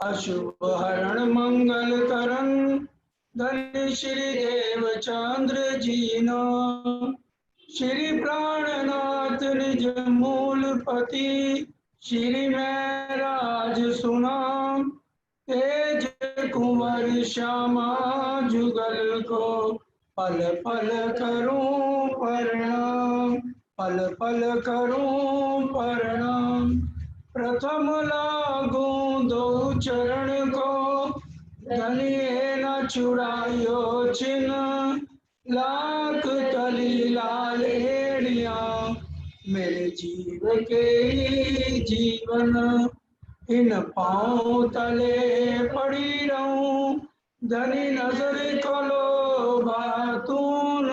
अशुभ हरण मंगल करण धन श्री देव चंद्र जीना। श्री प्राणनाथ निज मूल पति श्री महराज सुनाम। तेज कुंवर श्यामा जुगल को पल पल करूं प्रणाम। पल पल करूं प्रणाम। प्रथम लागू दो चरण को धनिए न छुड़ायो चिन्ह। लाख तली लालेड़िया मेरे जीव के जीवन। इन पाँव तले पड़ी रहूं धनी नजर कलो बातून।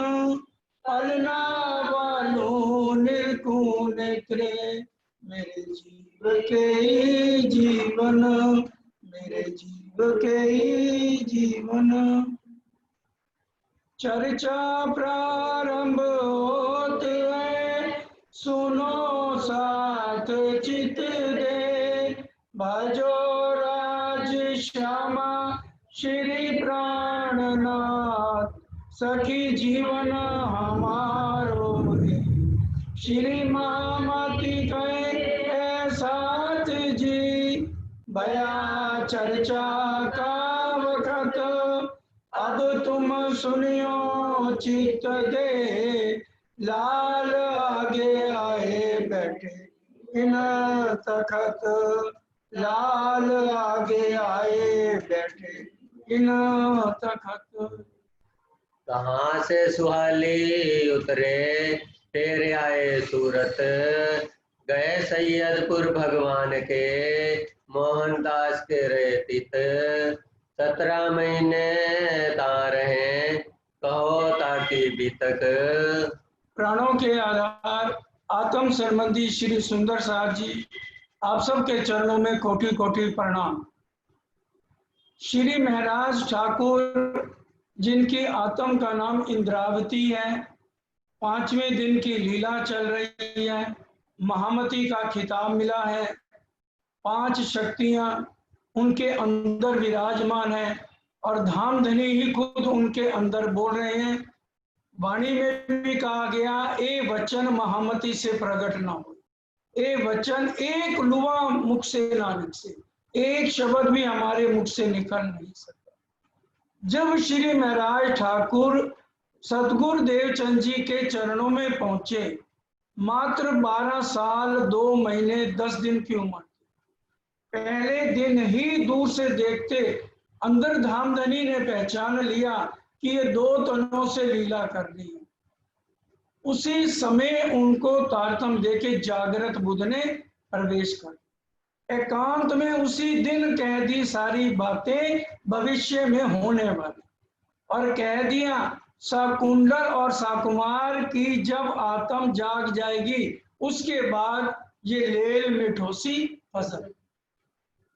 अलना वालों निर्गुण नेत्रे मेरे जीव के जीवन। मेरे जीव के जीवन। चर्चा प्रारंभ होत है सुनो साथ चित दे। भजो राज श्यामा श्री प्राणनाथ सखी जीवन हमारो है। श्री मामती कहे साथ जी भया चर्चा का वखत। अब तुम सुनियो चित दे लाल आगे आए बैठे इन तखत। लाल आगे आए बैठे इन तखत। कहाँ से सुहाली उतरे तेरे आए सूरत। गए सैयदपुर भगवान के मोहनदास के रेतित। 17 महीने ता रहे कहो ताकि बीतक। प्राणों के आधार आत्म संबंधी श्री सुंदर साहब जी आप सबके चरणों में कोटि कोटि प्रणाम। श्री महराज ठाकुर जिनकी आत्म का नाम इंद्रावती है, 5वें दिन की लीला चल रही है। महामती का खिताब मिला है। 5 शक्तियां उनके अंदर विराजमान है और धामधनी ही खुद उनके अंदर बोल रहे हैं। वाणी में भी कहा गया ए वचन महामती से प्रकट न हो। ए वचन एक लुआ मुख से ना निकले, एक शब्द भी हमारे मुख से निकल नहीं सकता। जब श्री महराज ठाकुर सतगुरु देवचंद जी के चरणों में पहुंचे, मात्र 12 साल 2 महीने 10 दिन की उम्र थी। पहले दिन ही दूर से देखते अंदर धामधनी ने पहचान लिया कि ये 2 तनों से लीला करनी है। उसी समय उनको तारतम देके जागृत बुद्ध ने प्रवेश कर एकांत में उसी दिन कह दी सारी बातें भविष्य में होने वाली। और कह दिया शाकुंडल और शाकुमार की जब आत्म जाग जाएगी उसके बाद ये लेल मिठोसी फसल।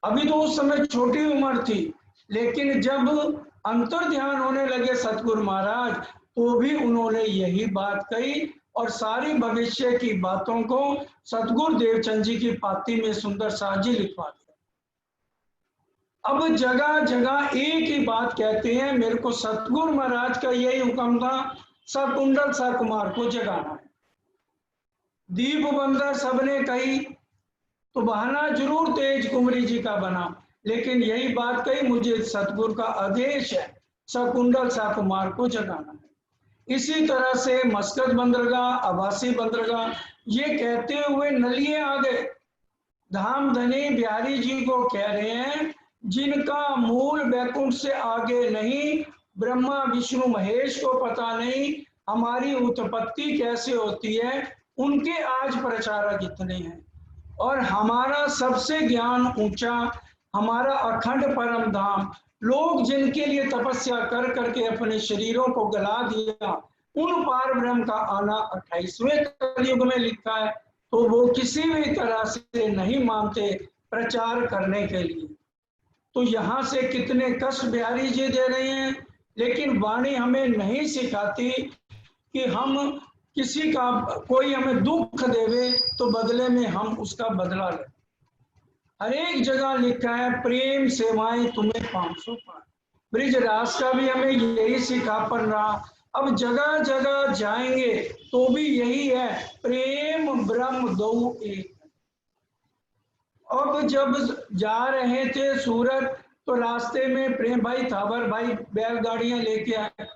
अभी तो उस समय छोटी उम्र थी, लेकिन जब अंतर ध्यान होने लगे सतगुरु महाराज तो भी उन्होंने यही बात कही और सारी भविष्य की बातों को सतगुरु देवचंद जी की पाती में सुंदर साहब जी लिखवा दिया। अब जगह जगह एक ही बात कहते हैं, मेरे को सतगुरु महाराज का यही हुक्म था शाकुंडल शाकुमार को जगाना है। दीप बंदर सबने कही तो बहाना जरूर तेज कुंवरी जी का बना, लेकिन यही बात कही मुझे सतगुरु का आदेश है शाकुंडल शाकुमार को जगाना है। इसी तरह से मस्कत बंदरगाह आवासी बंदरगाह ये कहते हुए नलिए आ गए। धामधनी बिहारी जी को कह रहे हैं जिनका मूल वैकुंठ से आगे नहीं, ब्रह्मा विष्णु महेश को पता नहीं हमारी उत्पत्ति कैसे होती है, उनके आज प्रचारक इतने हैं। और हमारा सबसे ज्ञान ऊंचा, हमारा अखंड परम धाम, लोग जिनके लिए तपस्या कर करके अपने शरीरों को गला दिया, उन पार ब्रह्म का आना 28वें कलयुग में लिखा है। तो वो किसी भी तरह से नहीं मानते प्रचार करने के लिए। तो यहाँ से कितने कष्ट बिहारी जी दे रहे हैं, लेकिन वाणी हमें नहीं सिखाती कि हम किसी का कोई हमें दुख देवे तो बदले में हम उसका बदला लें। हर एक जगह लिखा है प्रेम सेवाएं तुम्हें 500 पार। ब्रिजराज का भी हमें यही सिखापन रहा। अब जगह जगह जाएंगे तो भी यही है, प्रेम ब्रह्म दो एक। अब जब जा रहे थे सूरत तो रास्ते में प्रेम भाई थावर भाई बैलगाड़ियां लेके आए।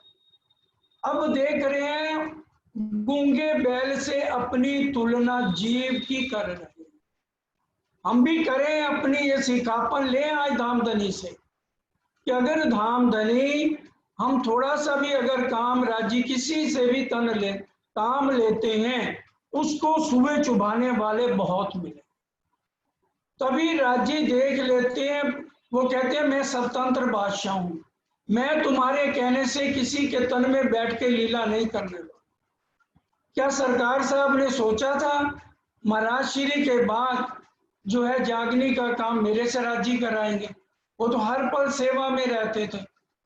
अब देख रहे हैं गूंगे बैल से अपनी तुलना जीव की कर रहे हैं। हम भी करें अपनी ये सिखापन ले आज धामधनी से कि अगर धामधनी हम थोड़ा सा भी अगर काम राजी किसी से भी काम लेते हैं, उसको सुबह चुभाने वाले बहुत मिले। तभी राजी देख लेते हैं, वो कहते हैं मैं स्वतंत्र बादशाह हूं, मैं तुम्हारे कहने से किसी के तन में बैठ के लीला नहीं करने वाला। क्या सरकार साहब ने सोचा था महाराज श्री के बाद जो है जागनी का काम मेरे से राजी कराएंगे? वो तो हर पल सेवा में रहते थे,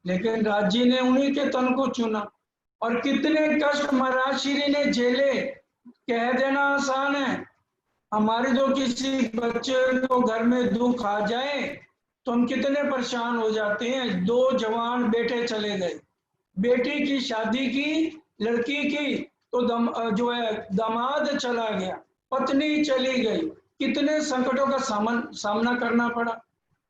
लेकिन राजी ने उन्हीं के तन को चुना। और कितने कष्ट महाराज श्री ने झेले, कह देना आसान है। हमारे जो किसी बच्चे को घर में दुख आ जाए तो हम कितने परेशान हो जाते हैं। 2 जवान बेटे चले गए, बेटी की शादी की, लड़की की तो जो है दामाद चला गया, पत्नी चली गई, कितने संकटों का सामना करना पड़ा।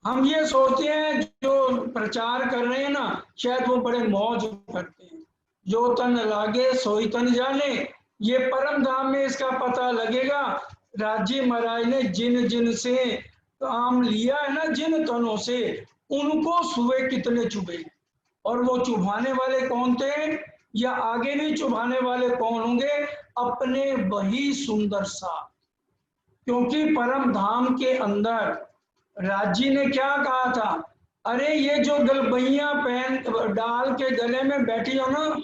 हम ये सोचते हैं जो प्रचार कर रहे हैं ना, शायद वो बड़े मौज करते हैं। जो तन लागे सोई तन जाने, ये परम धाम में इसका पता लगेगा। राजी महाराज ने जिन जिन से काम लिया है ना, जिन तनों से, उनको सुबह कितने चुभे। और वो चुभाने वाले कौन थे, या आगे नहीं चुभाने वाले कौन होंगे? अपने वही सुंदर सा। क्योंकि परम धाम के अंदर राजी ने क्या कहा था, अरे ये जो गलबैया पहन डाल के गले में बैठी हो ना,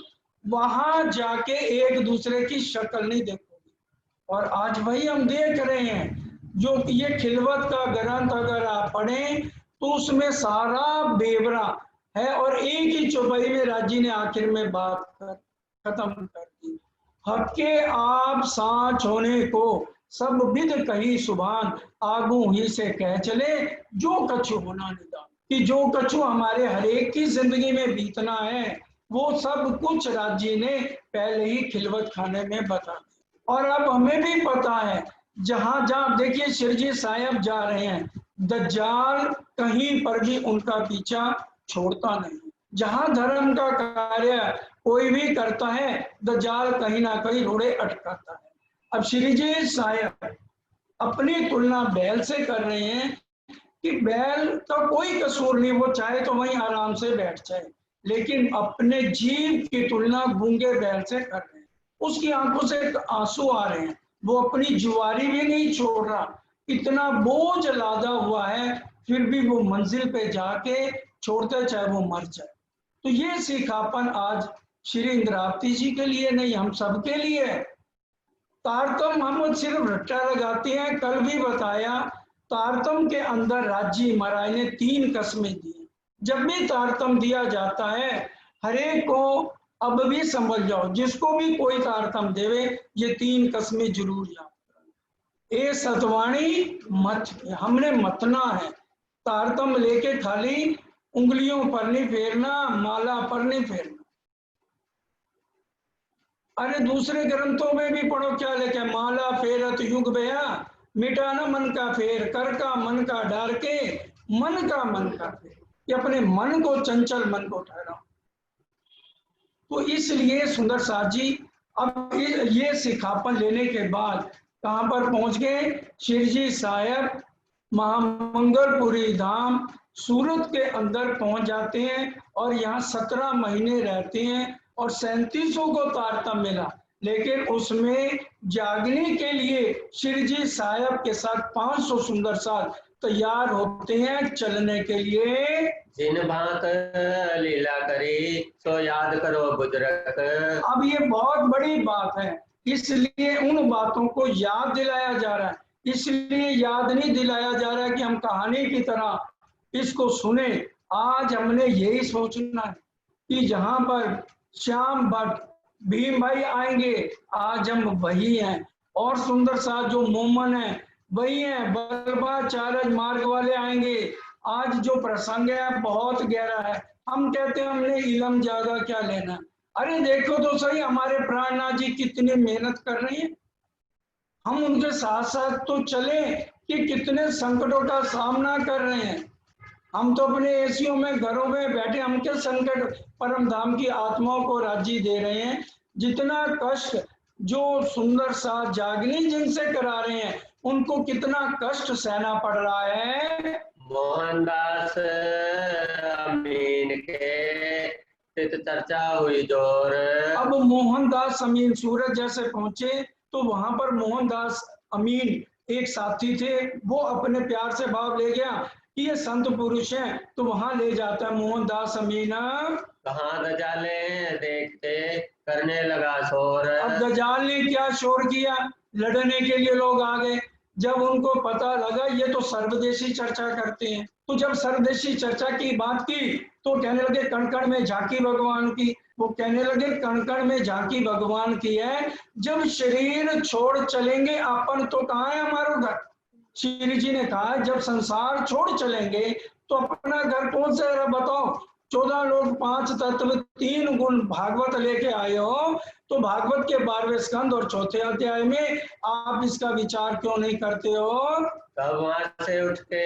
वहां जाके एक दूसरे की शक्ल नहीं देखोगे। और आज वही हम देख रहे हैं, जो ये खिलवत का ग्रंथ अगर आप पढ़ें तो उसमें सारा बेवरा है। और एक ही चौपाई में राजी ने आखिर में बात खत्म कर दी। हक के आप सांच होने को सब विद कही सुभान, आगू ही से कह चले जो कछु होना निदान। कि जो कछु हमारे हरेक की जिंदगी में बीतना है, वो सब कुछ राजी ने पहले ही खिलवत खाने में बता दिया। और अब हमें भी पता है, जहां जहां देखिए शिरजी साहब जा रहे हैं, दज्जाल कहीं पर भी उनका पीछा छोड़ता नहीं। जहां धर्म का कार्य कोई भी करता है, दज्जाल कहीं ना कहीं रोड़े अटकाता है। अब श्री जी साहब अपनी तुलना बैल से कर रहे हैं कि बैल का कोई कसूर नहीं, वो चाहे तो वहीं आराम से बैठ जाए, लेकिन अपने जीव की तुलना गूंगे बैल से कर रहे हैं। उसकी आंखों से आंसू आ रहे हैं, वो अपनी जुआरी भी नहीं छोड़ रहा, इतना बोझ लादा हुआ है, फिर भी वो मंजिल पे जाके छोड़ते चाहे वो मर जाए। तो ये सिखापन आज श्री इंद्रावती जी के लिए नहीं, हम सबके लिए है। तारतम हम सिर्फ रट्टा लगाते हैं। कल भी बताया, तारतम के अंदर राजी महाराज ने 3 कस्में दी। जब भी तारतम दिया जाता है, हरेक को अब भी समझ जाओ, जिसको भी कोई तारतम देवे, ये 3 कस्में जरूर याद करें। ए सतवाणी मत, हमने मतना है। तारतम लेके खाली उंगलियों पर नहीं फेरना, माला पर नहीं फेरना। अरे दूसरे ग्रंथों में भी पढ़ो क्या लिखा है, माला फेरत युग बया, मिटा न मन का फेर, कर का मन का डार के, मन का मन का फेर। ये अपने मन को, चंचल मन को ठहराओ। तो इसलिए सुंदर साथ जी अब ये सिखापन लेने के बाद कहां पर पहुंच गए? शिरजी साहब महामंगलपुरी धाम सूरत के अंदर पहुंच जाते हैं और यहाँ 17 महीने रहते हैं और 3700 को तारतम मिला। लेकिन उसमें जागने के लिए शिरजी साहब के साथ 500 सुंदर साथ तैयार होते हैं चलने के लिए। जिन भांत लीला करी सो याद करो बुजुर्ग। अब ये बहुत बड़ी बात है, इसलिए उन बातों को याद दिलाया जा रहा है। इसलिए याद नहीं दिलाया जा रहा है कि हम कहानी की तरह इसको सुने। आज हमने यही सोचना है कि जहां पर श्याम भट्ट, भीम भाई आएंगे, आज हम वही हैं। और सुंदर साथ जो मोमन है, वही है, बलवाचारज मार्ग वाले आएंगे। आज जो प्रसंग है बहुत गहरा है। हम कहते हैं हमने इलम ज्यादा क्या लेना। अरे देखो तो सही, हमारे प्राणनाथ जी कितनी मेहनत कर रही है, हम उनके साथ साथ तो चले कि कितने संकटों का सामना कर रहे हैं। हम तो अपने एसियों में घरों में बैठे, हम क्या संकट परम धाम की आत्माओं को राजी दे रहे हैं। जितना कष्ट जो सुंदर सा जागनी जिनसे करा रहे हैं, उनको कितना कष्ट सहना पड़ रहा है। मोहनदास अमीन के चित चर्चा हुई जोर। अब मोहनदास अमीन सूरत जैसे पहुंचे तो वहां पर मोहनदास अमीन एक साथी थे, वो अपने प्यार से भाव ले गया कि ये संत पुरुष हैं, तो वहां ले जाता है मोहनदास अमीन। कहाँ गजाले देखते करने लगा शोर। अब दजाल ने क्या शोर किया, लड़ने के लिए लोग आ गए। जब उनको पता लगा ये तो सर्वदेशी चर्चा करते हैं, तो जब सर्वदेशी चर्चा की बात की तो कहने लगे कण कण में झांकी भगवान की। वो कहने लगे कण कण में झांकी भगवान की है, जब शरीर छोड़ चलेंगे अपन तो कहाँ है हमारा घर। श्री जी ने कहा जब संसार छोड़ चलेंगे तो अपना घर कौन सा है बताओ। 14 लोग 5 तत्व 3 गुण भागवत लेके आए हो, तो भागवत के 12वें स्कंद और 4थे अध्याय में आप इसका विचार क्यों नहीं करते हो। तब वहां से उठ के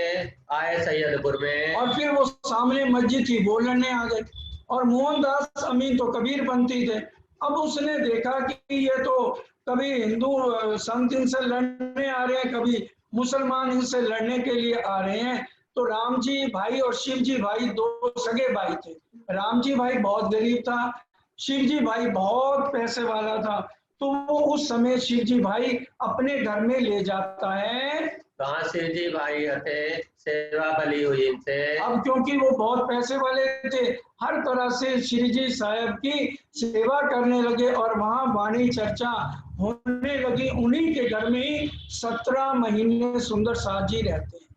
आए सैयदपुर में। और फिर वो सामने मस्जिद थी, बोलने आ गए। और मोहनदास अमीन तो कबीरपंथी थे। अब उसने देखा कि ये तो कभी हिंदू संत इनसे लड़ने आ रहे हैं, कभी मुसलमान इनसे लड़ने के लिए आ रहे हैं। तो राम जी भाई और शिव जी भाई दो सगे भाई थे। राम जी भाई बहुत गरीब था, शिव जी भाई बहुत पैसे वाला था। तो वो उस समय शिव जी भाई अपने घर में ले जाता है। कहाँ शिव जी भाई हटे सेवा भली हुई इनसे। अब क्योंकि वो बहुत पैसे वाले थे, हर तरह से श्री जी साहब की सेवा करने लगे और वहां वाणी चर्चा होने लगी। उन्हीं के घर में ही 17 महीने सुंदर साथ जी रहते हैं।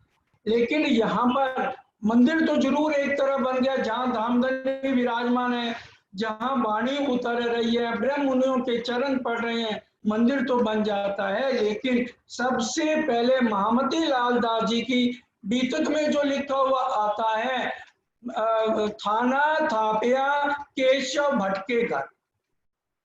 लेकिन यहाँ पर मंदिर तो जरूर एक तरह बन गया जहाँ धामधनी विराजमान है, जहाँ वाणी उतर रही है, ब्रह्म मुनियों के चरण पड़ रहे हैं, मंदिर तो बन जाता है। लेकिन सबसे पहले महामती लाल दास जी की बीतक में जो लिखा हुआ आता है, थाना थापिया केशव भट्ट के घर।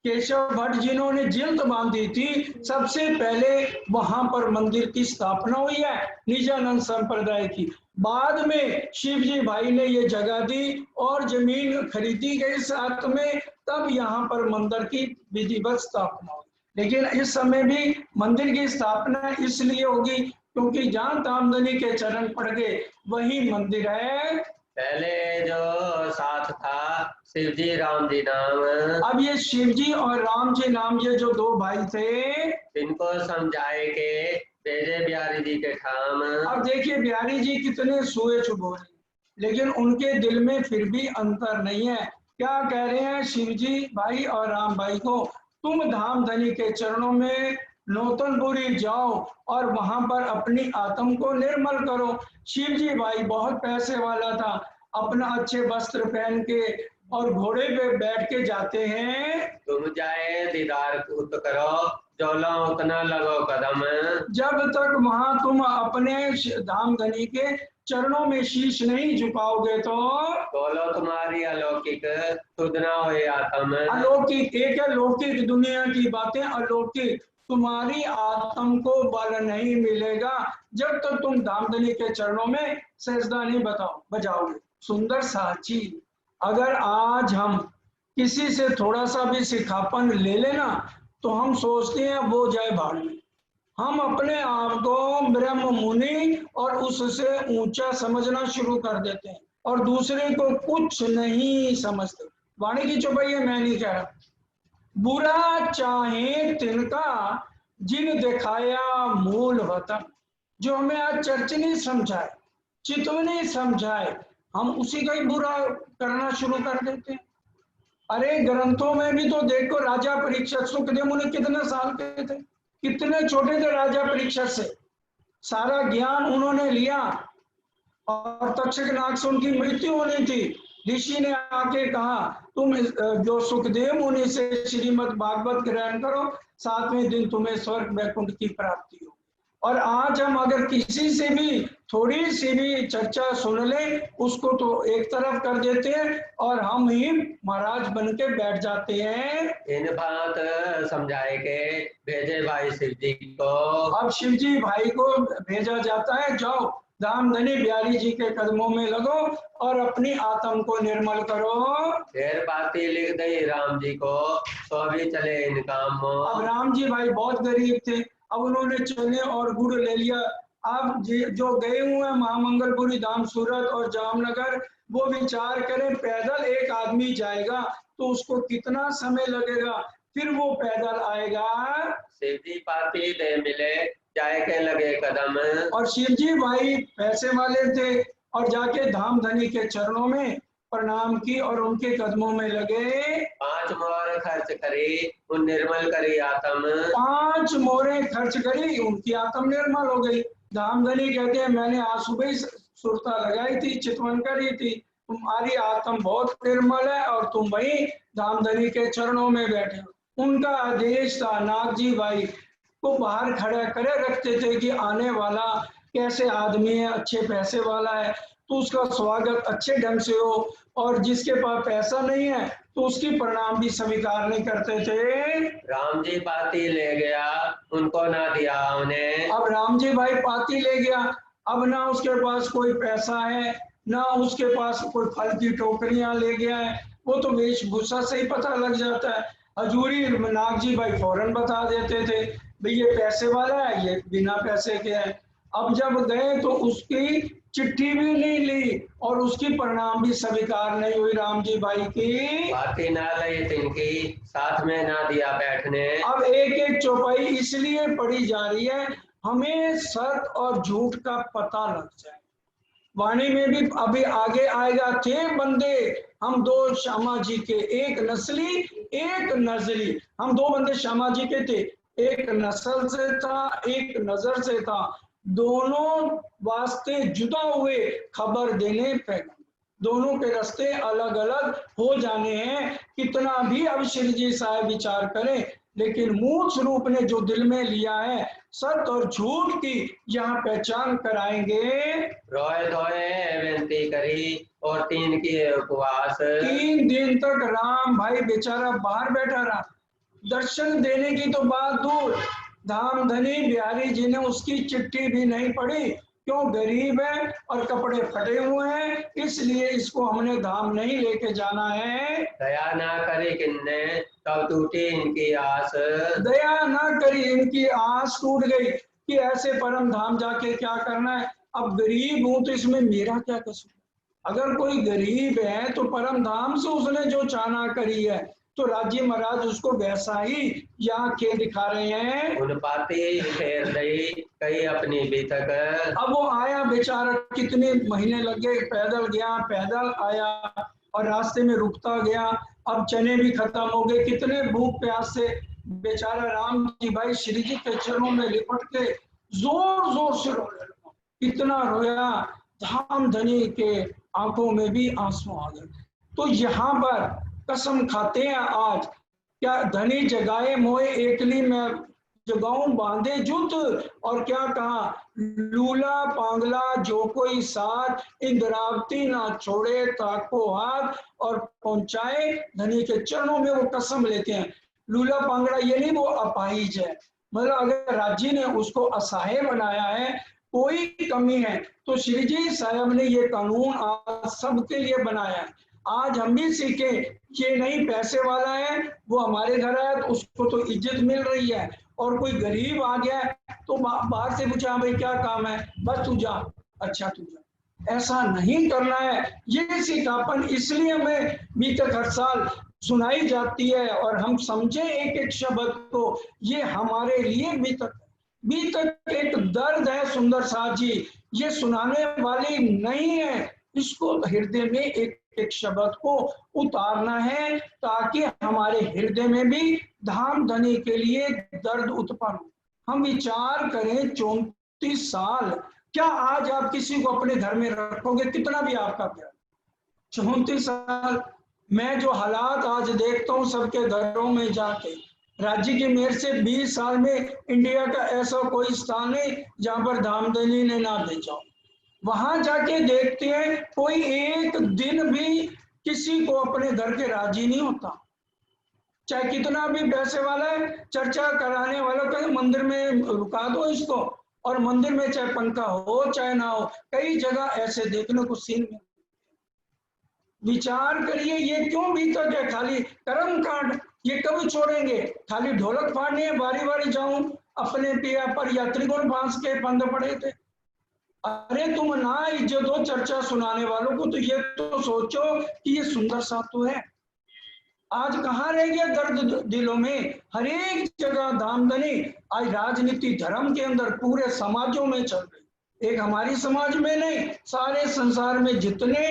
केशव भट्ट जिन्होंने जिल्द बांधी थी, सबसे पहले वहां पर मंदिर की स्थापना हुई है निजानंद संप्रदाय की। बाद में शिव जी भाई ने ये जगह दी और जमीन खरीदी गई साथ में, तब यहाँ पर मंदिर की विधिवत स्थापना हुई। लेकिन इस समय भी मंदिर की स्थापना इसलिए होगी क्योंकि जहाँ धामधनी के चरण पड़ गए वही मंदिर है। पहले जो साथ था शिव जी राम जी नाम। अब ये शिव जी और राम जी नाम ये जो दो भाई थे, इनको समझाए के भेजे बिहारी जी के ठाम। अब देखिए बिहारी जी कितने सुए चुप हो रहे, लेकिन उनके दिल में फिर भी अंतर नहीं है। क्या कह रहे हैं शिव जी भाई और राम भाई को, तुम धामधनी के चरणों में नौतनपुरी जाओ और वहां पर अपनी आत्म को निर्मल करो। शिव जी भाई बहुत पैसे वाला था, अपना अच्छे वस्त्र पहन के और घोड़े पे बैठ के जाते हैं। तुम जाए दीदार उत करो जोलो उतना लगो कदम। जब तक वहां तुम अपने धामधनी के चरणों में शीश नहीं झुकाओगे तो बोलो तुम्हारी अलौकिक सुध ना होए आत्म। अलौकिक एक है लौकिक दुनिया की बातें, अलौकिक तुम्हारी आत्म को बल नहीं मिलेगा जब तक तुम धामधनी के चरणों में सजदा नहीं बजाओगे। सुंदर साची, अगर आज हम किसी से थोड़ा सा भी सिखापन ले लेना तो हम सोचते हैं वो जाए भाड़ में। हम अपने आप को ब्रह्म मुनि और उससे ऊंचा समझना शुरू कर देते हैं और दूसरे को कुछ नहीं समझते। वाणी की चौपाई है, मैं नहीं कह रहा। बुरा चाहे तिनका जिन दिखाया मूल वतन। जो हमें आज चर्च नहीं समझाए, चित्व नहीं समझाए, हम उसी का ही बुरा करना शुरू कर देते हैं। अरे ग्रंथों में भी तो देखो, राजा परीक्षित सुखदेव मुनि कितने साल के थे, कितने छोटे थे राजा परीक्षित से, सारा ज्ञान उन्होंने लिया और तक्षक नाग से उनकी मृत्यु होनी थी। ऋषि ने आके कहा तुम जो सुखदेव मुनि से श्रीमद् भागवत ग्रहण करो, 7वें दिन तुम्हें स्वर्ग वैकुंठ की प्राप्ति हो। और आज हम अगर किसी से भी थोड़ी सी भी चर्चा सुन ले उसको तो एक तरफ कर देते हैं और हम ही महाराज बन के बैठ जाते हैं। इन बात समझाए के भेजे भाई शिव जी को। अब शिव जी भाई को भेजा जाता है, जाओ धामधनी बिहारी जी के कदमों में लगो और अपनी आत्म को निर्मल करो। फिर पाती लिख दई राम जी को, सो भी चले इन काम। अब राम जी भाई बहुत गरीब थे, अब उन्होंने चने और गुड़ ले लिया। अब जो गए हुए हैं महामंगलपुरी धाम सूरत और जामनगर, वो विचार करें पैदल एक आदमी जाएगा तो उसको कितना समय लगेगा, फिर वो पैदल आएगा। शिव जी पाती दे मिले, जाए के लगे कदम। और शिव जी भाई पैसे वाले थे और जाके धाम धनी के चरणों में प्रणाम की और उनके कदमों में लगे। 5 मोहर खर्च करी, उन निर्मल करी आत्म। 5 मोहरें खर्च करी, उनकी आत्म निर्मल हो गई। धामधनी कहते हैं मैंने आज सुबह ही सुरता लगाई थी, चितवन करी थी, तुम्हारी आत्म बहुत निर्मल है और तुम वही धामधनी के चरणों में बैठे हो। उनका आदेश था नाग जी भाई को बाहर खड़ा करे रखते थे कि आने वाला कैसे आदमी है, अच्छे पैसे वाला है तो उसका स्वागत अच्छे ढंग से हो, और जिसके पास पैसा नहीं है तो उसकी प्रणाम भी स्वीकार नहीं करते थे। राम जी पाती ले गया, उनको ना दिया उन्हें। अब राम जी भाई पाती ले गया, अब ना उसके पास कोई पैसा है ना उसके पास कोई फल की टोकरियां ले गया है, वो तो वेशभूषा से ही पता लग जाता है। हजूरी नाग जी भाई फौरन बता देते थे भाई ये पैसे वाला है, ये बिना पैसे के है। अब जब गए तो उसकी चिट्ठी भी नहीं ली और उसकी प्रणाम भी स्वीकार नहीं हुई राम जी भाई की। पाती ना लई तिनकी, साथ में ना दिया बैठने। अब एक एक चौपाई इसलिए पढ़ी जा रही है हमें सत्य और झूठ का पता लग जाए। वाणी में भी अभी आगे आएगा, थे बंदे हम दो श्यामा जी के, एक नस्ली एक नजरी। हम दो बंदे श्यामा जी के थे, एक नस्ल से था एक नजर से था, दोनों वास्ते जुदा हुए खबर देने पैगंबर। दोनों के रास्ते अलग अलग हो जाने हैं, कितना भी अब श्री जी साहब विचार करें, लेकिन मूल स्वरूप ने जो दिल में लिया है सत्य और झूठ की यहाँ पहचान कराएंगे। रोए धोए विनती करी और 3 किए उपवास। 3 दिन तक राम भाई बेचारा बाहर बैठा रहा, दर्शन देने की तो बात दूर, धामधनी बिहारी जी ने उसकी चिट्ठी भी नहीं पढ़ी। क्यों? गरीब है और कपड़े फटे हुए हैं, इसलिए इसको हमने धाम नहीं लेके जाना है। दया ना करे किन्ने, तब टूटी इनकी आस। दया ना करी, इनकी आस टूट गई कि ऐसे परम धाम जाके क्या करना है। अब गरीब हूं तो इसमें मेरा क्या कसूर? अगर कोई गरीब है तो परम धाम से उसने जो चाहना करी है तो राज्य महाराज उसको वैसा ही यहाँ खेल दिखा रहे हैं। उन पाती फेर दई, कई अपनी बीतक। अब वो आया बेचारा, कितने महीने लगे, पैदल गया पैदल आया और रास्ते में रुकता गया। अब चने भी खत्म हो गए, कितने भूख प्यास से बेचारा राम जी भाई श्री जी के चरणों में लिपट के जोर जोर से रोने लगा। कितना रोया, धामधनी के आंखों में भी आंसू आ गए। तो यहाँ पर कसम खाते हैं आज, क्या धनी जगाए मोए एकली में जगाऊं बांधे जुत, और क्या कहा, लूला पांगला जो कोई साथ, इंद्रावती ना छोड़े ताको हाथ, और पहुंचाए धनी के चरणों में। वो कसम लेते हैं, लूला पांगड़ा ये नहीं वो अपाहिज है, मतलब अगर राज्य ने उसको असहाय बनाया है, कोई कमी है, तो श्री जी साहब ने ये कानून आज सबके लिए बनाया है। आज हम भी सीखे, ये नहीं पैसे वाला है वो हमारे घर आया तो उसको तो इज्जत मिल रही है, और कोई गरीब आ गया तो बाहर से पूछा भाई क्या काम है, बस तू जा, अच्छा तू जा। ऐसा नहीं करना है। ये सीखापन इसलिए हमें बीतक हर साल सुनाई जाती है और हम समझे एक एक शब्द को, ये हमारे लिए बीतक एक दर्द है। सुंदर साथ जी ये सुनाने वाली नहीं है, इसको हृदय में एक एक शब्द को उतारना है ताकि हमारे हृदय में भी धाम धनी के लिए दर्द उत्पन्न हो। हम विचार करें 34 साल, क्या आज आप किसी को अपने घर में रखोगे? कितना भी आपका प्यार, 34 साल। मैं जो हालात आज देखता हूँ सबके घरों में जाके, राज्य की मेयर से 20 साल में इंडिया का ऐसा कोई स्थान नहीं जहां पर धामधनी ने ना बेचा हो। वहां जाके देखते हैं कोई एक दिन भी किसी को अपने घर के राजी नहीं होता, चाहे कितना भी पैसे वाला है। चर्चा कराने वालों का मंदिर में रुका दो इसको, और मंदिर में चाहे पंखा हो चाहे ना हो, कई जगह ऐसे देखने को सीन में। विचार करिए ये क्यों भीतर है, खाली कर्म कांड, ये कब छोड़ेंगे? खाली ढोलक फाड़ने है, बारी बारी जाऊं अपने पिया पर यात्रियों बांस के बंद पड़े थे। अरे तुम ना इज्जत दो चर्चा सुनाने वालों को, तो ये तो सोचो कि ये सुंदर सा तो है। आज कहाँ रह गया दर्द दिलों में? हर एक जगह धामधनी। आज राजनीति धर्म के अंदर पूरे समाजों में चल रही, एक हमारी समाज में नहीं, सारे संसार में जितने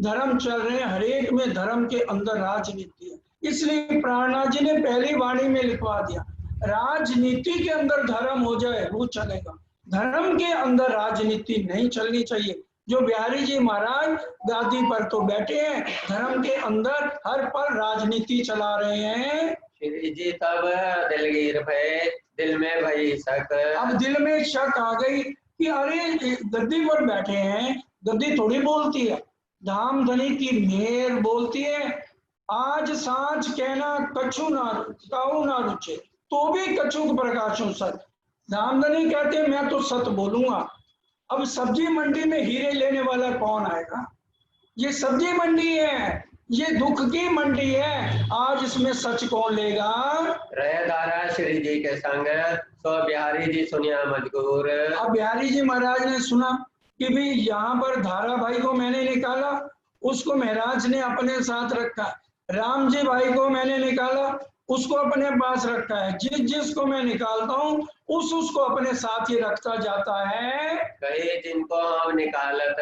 धर्म चल रहे हैं हर एक में धर्म के अंदर राजनीति है। इसलिए प्राणनाथ जी ने पहली वाणी में लिखवा दिया, राजनीति के अंदर धर्म हो जाए वो चलेगा, धर्म के अंदर राजनीति नहीं चलनी चाहिए। जो बिहारी जी महाराज गादी पर तो बैठे हैं, धर्म के अंदर हर पल राजनीति चला रहे हैं। श्री जी तब दिलगीर भय, दिल में भई शक। अब दिल में शक आ गई कि अरे गद्दी पर बैठे हैं, गद्दी थोड़ी बोलती है, धामधनी की मेयर बोलती है। आज सांझ कहना कछु ना काऊ ना रुचे, तो भी कछु प्रकाशों सत। धामधनी कहते हैं मैं तो सत बोलूंगा। अब सब्जी मंडी में हीरे लेने वाला कौन आएगा? ये सब्जी मंडी है, ये दुख की मंडी है, आज इसमें सच कौन लेगा? रह दारा श्री जी के संग, सो बिहारी जी सुनिया मजबूर। अब बिहारी जी महाराज ने सुना कि भी यहाँ पर धारा भाई को मैंने निकाला, उसको महाराज ने अपने साथ रखा। राम जी भाई को मैंने निकाला, उसको अपने पास रखा है। जिसको मैं निकालता हूँ उसको अपने साथ ही रखता जाता है। कहे जिनको हम निकालत,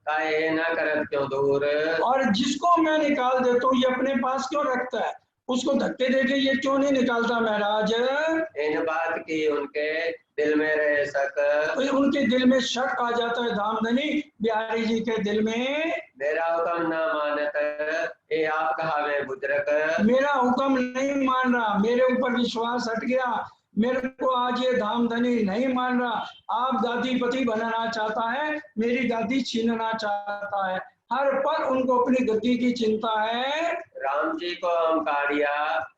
काहे न करत क्यों दूर। और जिसको मैं निकाल देता हूँ ये अपने पास क्यों रखता है? उसको धक्के देके ये क्यों नहीं निकालता महाराज? इन बात की उनके दिल में रह सक। उनके दिल में शक आ जाता है धामधनी बिहारी जी के दिल में। मेरा हुक्म न मानत, ये आप कहावे बुजुर्ग। मेरा हुक्म नहीं मान रहा, मेरे ऊपर विश्वास हट गया, मेरे को आज ये धामधनी नहीं मान रहा। आप गादीपति बनाना चाहता है, मेरी गादी छीनना चाहता है, हर पल उनको अपनी गद्दी की चिंता है। राम जी को हम काढ़िया,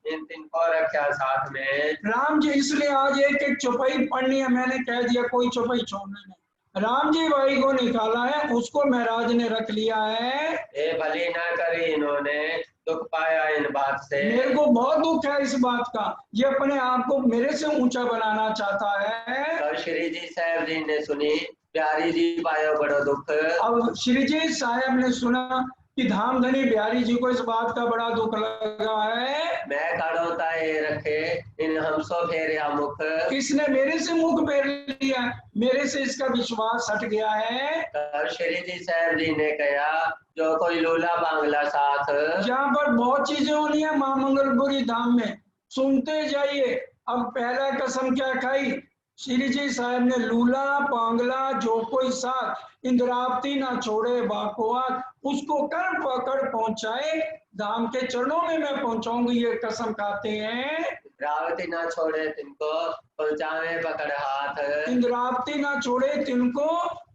इन तीन को रखा साथ में। राम जी इसलिए आज एक एक चौपाई पढ़नी है, मैंने कह दिया कोई चौपाई छोड़ना नहीं। राम जी भाई को निकाला है, उसको महाराज ने रख लिया है। ये भली ना करी इन्होंने, दुख पाया इन बात से। मेरे को बहुत दुख है इस बात का, ये अपने आप को मेरे से ऊंचा बनाना चाहता है। तब श्री जी साहब जी ने सुनी, बिहारी जी पायो बड़ो दुख। अब श्री जी साहब ने सुना कि धामधनी बिहारी जी को इस बात का बड़ा दुख लगा है। मैं काढ़ोता ये रखे, इन हमसो फेरिया मुख। इसने मेरे से मुख फेर लिया, मेरे से इसका विश्वास हट गया है। तब श्री जी साहब जी ने कहा, जो कोई लूला बांगला साथ। यहाँ पर बहुत चीजें होनी है मां मंगलपुरी धाम में, सुनते जाइए। अब पहला कसम क्या खाई श्री जी साहब ने? लूला पांगला जो कोई साथ, इंद्रावती ना छोड़े बाकोआत, उसको कर पकड़ पहुंचाए, धाम के चरणों में मैं पहुंचाऊंगी, ये कसम खाते हैं। इंद्रावती ना छोड़े तिनको, पहुंचावे पकड़ हाथ। इंद्रावती ना छोड़े तिनको,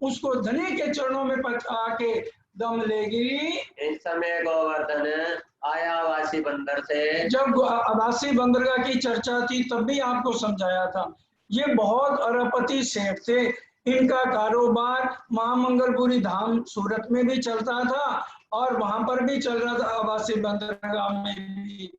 उसको धनी के चरणों में पहुंचा के दम लेगी। इस समय गोवर्धन आया वासी बंदर से। जब आवासी बंदरगाह की चर्चा थी तब भी आपको समझाया था, ये बहुत अरबपति सेठ थे, इनका कारोबार महामंगलपुरी धाम सूरत में भी चलता था और वहां पर भी चल रहा था, आवासी बंदरगाह में भी।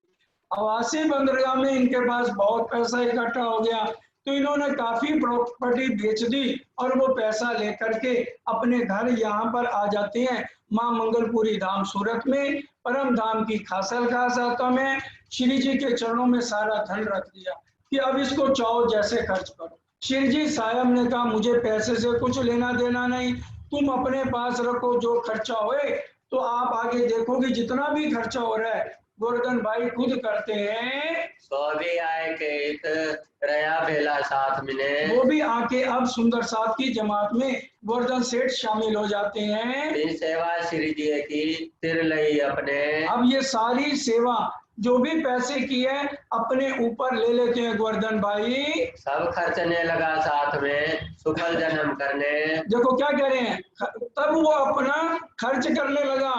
आवासी बंदरगाह में इनके पास बहुत पैसा इकट्ठा हो गया, तो इन्होंने काफी प्रॉपर्टी बेच दी और वो पैसा लेकर के अपने घर यहाँ पर आ जाते हैं मां मंगलपुरी धाम सूरत में, परम धाम की खासल खासातों में। श्री जी के चरणों में सारा धन रख दिया कि अब इसको चाहो जैसे खर्च करो। श्री जी साहब ने कहा मुझे पैसे से कुछ लेना देना नहीं, तुम अपने पास रखो, जो खर्चा होए तो आप आगे देखोगे, जितना भी खर्चा हो रहा है गोवर्धन भाई खुद करते हैं। सो भी आए के एक रया बेला साथ मिले। वो भी आके अब सुंदर साथ की जमात में गोवर्धन सेठ शामिल हो जाते हैं। सेवा श्री जी की तिर लई अपने। अब ये सारी सेवा जो भी पैसे की है अपने ऊपर ले लेते हैं गोवर्धन भाई। सब खर्चने लगा साथ में सुफल जन्म करने। देखो क्या कह रहे हैं, तब वो अपना खर्च करने लगा,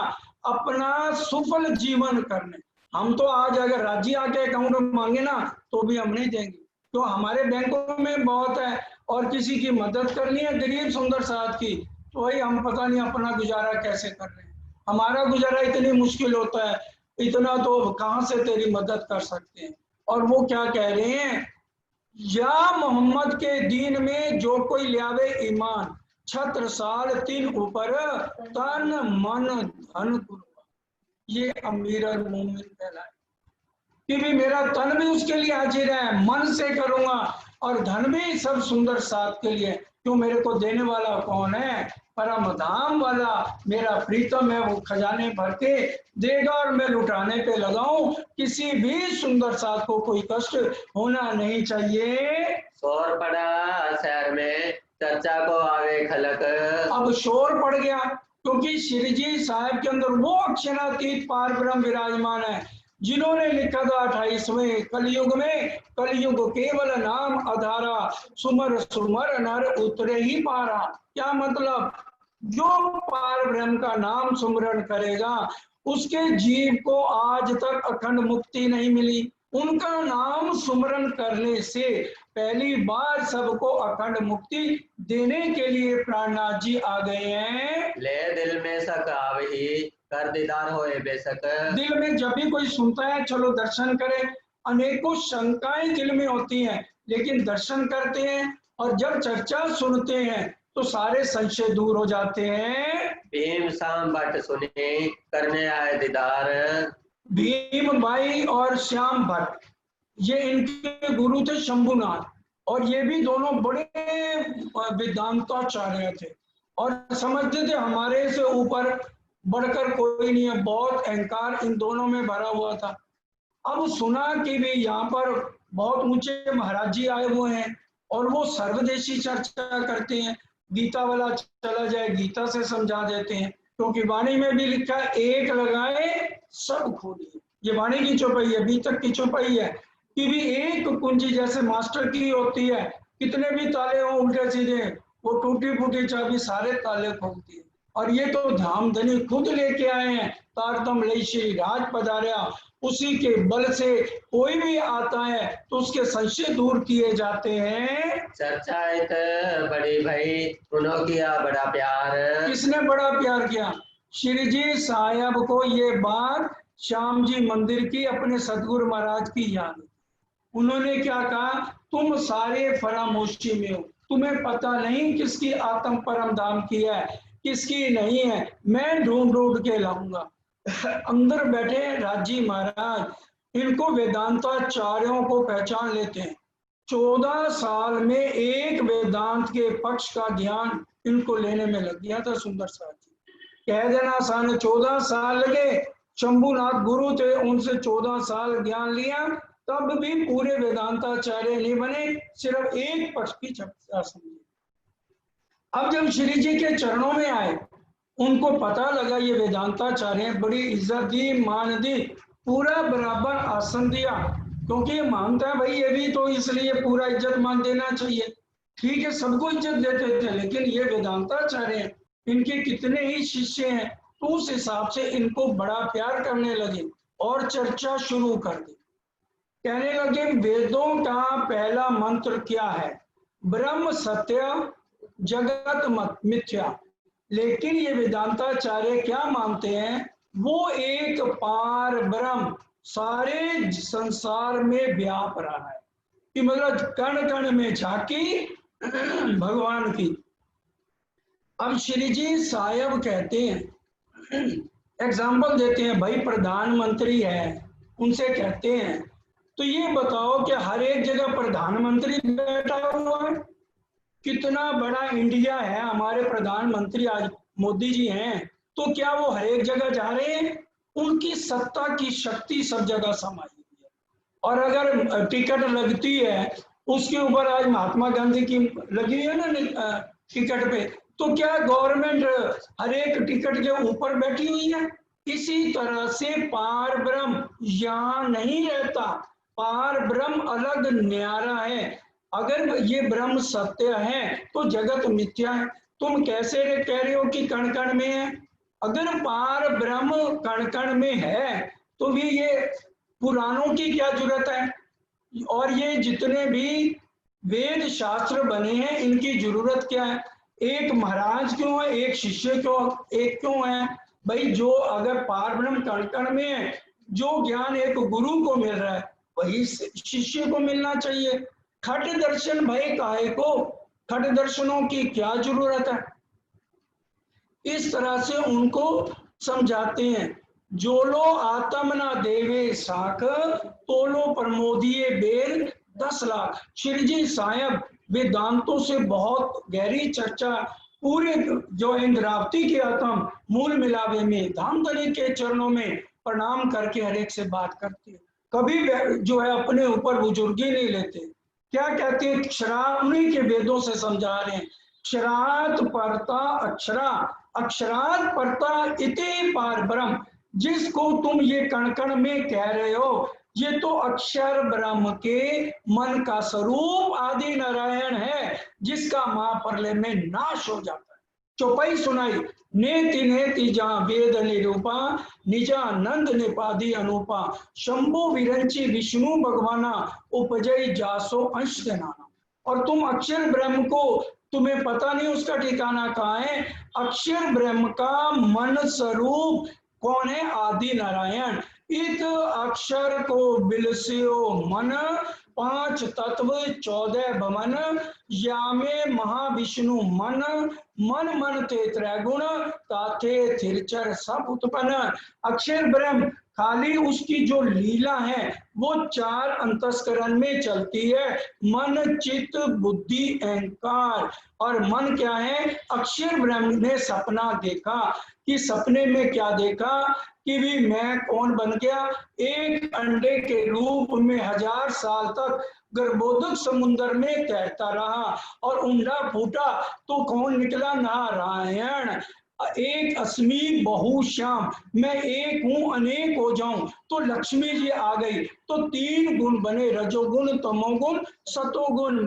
अपना सुफल जीवन करने। हम तो आज अगर राज्य आके अकाउंट में मांगे ना तो भी हम नहीं देंगे, तो हमारे बैंकों में बहुत है, और किसी की मदद करनी है गरीब सुंदर साथ की, तो वही हम पता नहीं अपना गुजारा कैसे कर रहे हैं। हमारा गुजारा इतनी मुश्किल होता है, इतना तो कहाँ से तेरी मदद कर सकते हैं। और वो क्या कह रहे हैं, या मोहम्मद के दीन में जो कोई लियावे ईमान, छत्र साल तीन ऊपर तन मन धन कुर्बान। ये अमीर और मोमिन कहलाए कि भी मेरा तन भी उसके लिए हाजिर है, मन से करूंगा, और धन भी सब सुंदर साथ के लिए। क्यों, मेरे को देने वाला कौन है, परम धाम वाला मेरा प्रीतम है, वो खजाने भर के देगा और मैं लुटाने पे लगाऊं। किसी भी सुंदर साथ को कोई कष्ट होना नहीं चाहिए। शोर पड़ा शहर में चर्चा को आवे खलक। अब शोर पड़ गया क्योंकि श्री जी साहब के अंदर वो अक्षरातीत पार ब्रह्म विराजमान है जिन्होंने लिखा था 28वें कलयुग में, कलयुग केवल नाम आधारा, सुमर सुमर नर उतरे ही पारा। क्या मतलब, जो पार ब्रह्म का नाम सुमरण करेगा उसके जीव को आज तक अखंड मुक्ति नहीं मिली। उनका नाम सुमरण करने से पहली बार सबको अखंड मुक्ति देने के लिए प्राणनाथ जी आ गए हैं। ले दिल में सक आवही कर दीदार होए बेसक। दिल में जब भी कोई सुनता है चलो दर्शन करें, अनेकों शंकाएं दिल में होती हैं, लेकिन दर्शन करते हैं और जब चर्चा सुनते हैं तो सारे संशय दूर हो जाते हैं। भीम शाम भट्ट सुने करने आए दीदार। भीम भाई और श्याम भट्ट ये इनके गुरु थे शंभुनाथ, और ये भी दोनों बड़े वेदांताचार्य थे और समझते थे हमारे से ऊपर बढ़कर कोई नहीं है, बहुत अहंकार इन दोनों में भरा हुआ था। अब सुना कि भी यहाँ पर बहुत ऊंचे महाराज जी आए हुए हैं और वो सर्वदेशी चर्चा करते हैं, गीता वाला चला जाए गीता से समझा देते हैं, क्योंकि वाणी में भी लिखा है एक लगाए सब खोलिए। ये वाणी की चौपाई है, बीतक की चौपाई है कि भी एक कुंजी जैसे मास्टर की होती है, कितने भी ताले हो उल्टे सीधे, वो टूटी फूटी चाबी सारे ताले खोलती है। और ये तो धामधनी खुद लेके आए हैं, तारतम लई श्री राज पधारा, उसी के बल से कोई भी आता है तो उसके संशय दूर किए जाते हैं। चर्चा इत बड़ी भाई उन्हों किया बड़ा प्यार। किसने बड़ा प्यार किया, श्री जी साहब को ये बात श्याम जी मंदिर की अपने सतगुरु महाराज की याद। उन्होंने क्या कहा, तुम सारे फरामोशी में हो, तुम्हें पता नहीं किसकी आत्म परम धाम की है किसकी नहीं है, मैं ढूंढ ढूंढ के लाऊंगा। अंदर बैठे राजी महाराज, इनको वेदांताचार्यों को पहचान लेते हैं। 14 साल में एक वेदांत के पक्ष का ज्ञान इनको लेने में लग गया था। सुंदर साथ जी कह देना आसान, 14 साल लगे। शंभुनाथ गुरु थे, उनसे 14 साल ज्ञान लिया, तब भी पूरे वेदांताचार्य नहीं बने, सिर्फ एक पक्ष की चर्चा समझे। अब जब श्री जी के चरणों में आए, उनको पता लगा ये वेदांताचार्य, बड़ी इज्जत दी, मान दी, पूरा बराबर आसन दिया, क्योंकि ये मानता है भाई ये भी तो, इसलिए पूरा इज्जत मान देना चाहिए। ठीक है, सबको इज्जत देते थे, लेकिन ये वेदांताचार्य इनके कितने ही शिष्य हैं, तो उस हिसाब से इनको बड़ा प्यार करने लगे और चर्चा शुरू कर दी। कहने लगे वेदों का पहला मंत्र क्या है, ब्रह्म सत्य जगत मिथ्या। लेकिन ये वेदांताचार्य क्या मानते हैं, वो एक पार ब्रह्म सारे संसार में व्याप रहा है, कि मतलब कण कण में झांकी भगवान की। अब श्री जी साहब कहते हैं, एग्जाम्पल देते हैं, भाई प्रधानमंत्री है, उनसे कहते हैं तो ये बताओ कि हर एक जगह प्रधानमंत्री बैठा हुआ है, कितना बड़ा इंडिया है, हमारे प्रधानमंत्री आज मोदी जी हैं, तो क्या वो हर एक जगह जा रहे हैं? उनकी सत्ता की शक्ति सब जगह समाई हुई है। और अगर टिकट लगती है उसके ऊपर, आज महात्मा गांधी की लगी हुई है ना टिकट पे, तो क्या गवर्नमेंट हर एक टिकट के ऊपर बैठी हुई है? इसी तरह से पार ब्रह्म यहाँ नहीं रहता, पार ब्रह्म अलग न्यारा है। अगर ये ब्रह्म सत्य है तो जगत मिथ्या है। तुम कैसे कह रहे हो कि कण कण में है? अगर पार ब्रह्म कण कण में है तो भी ये पुराणों की क्या जरूरत है? और ये जितने भी वेद शास्त्र बने हैं इनकी जरूरत क्या है? एक महाराज क्यों है, एक शिष्य क्यों, एक क्यों है? भाई जो अगर पार ब्रह्म कण कण में है, जो ज्ञान एक गुरु को मिल रहा है वही शिष्य को मिलना चाहिए। खट दर्शन भाई काहे को? खट दर्शनों की क्या जरूरत है? इस तरह से उनको समझाते हैं। जो लो आत्म ना देवे साख, तो लो प्रमोदिये बेल 10 लाख। श्री जी साहब वेदांतों से बहुत गहरी चर्चा पूरे जो इंद्रावती के आत्म मूल मिलावे में धामधनी के चरणों में प्रणाम करके हर एक से बात करते हैं। कभी जो है अपने ऊपर बुजुर्गी नहीं लेते। क्या कहते हैं? क्षरा, उन्हीं के वेदों से समझा रहे हैं। क्षरात परता अक्षरा, अक्षरात परता इति पार ब्रह्म। जिसको तुम ये कण कण में कह रहे हो, ये तो अक्षर ब्रह्म के मन का स्वरूप आदि नारायण है, जिसका महाप्रलय में नाश हो जाता है। चौपाई सुनाई, नेति नेति जहाँ वेद निरूपा, निजानंद निपादी अनुपा, शंभु विरंची विष्णु भगवाना, उपजय जासो अंश नाना। और तुम अक्षर ब्रह्म को, तुम्हें पता नहीं उसका ठिकाना कहाँ है? अक्षर ब्रह्म का मन स्वरूप कौन है? आदि नारायण। इत अक्षर को बिलस्यो मन, 5 तत्व 14 भवन, यामे महाविष्णु मन, मन मन ते त्रैगुण, ताथे थिरचर सब उत्पन्न। अक्षर ब्रह्म खाली उसकी जो लीला है वो 4 अंतस्करण में चलती है, मन चित्त बुद्धि अहंकार। और मन क्या है? अक्षर ब्रह्म ने सपना देखा कि सपने में क्या देखा कि भी मैं कौन बन गया? एक अंडे के रूप में 1000 साल तक गर्भोदक समुद्र में तैरता रहा और अंडा फूटा तो कौन निकला? नारायण। एक अस्मि बहुश्याम, मैं एक हूं अनेक हो जाऊं। तो लक्ष्मी जी आ गई तो 3 गुण बने, रजोगुण तमोगुण सतोगुण,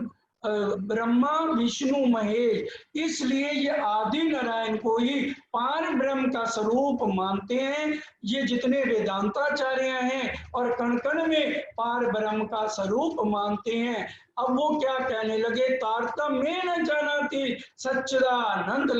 ब्रह्मा विष्णु महेश। इसलिए ये आदि नारायण को ही पार ब्रह्म का स्वरूप मानते हैं ये जितने वेदांताचार्य हैं, और कण कण में पार ब्रह्म का स्वरूप मानते हैं। अब वो क्या कहने लगे? तारतम्य न जानाति सच्चिदानंद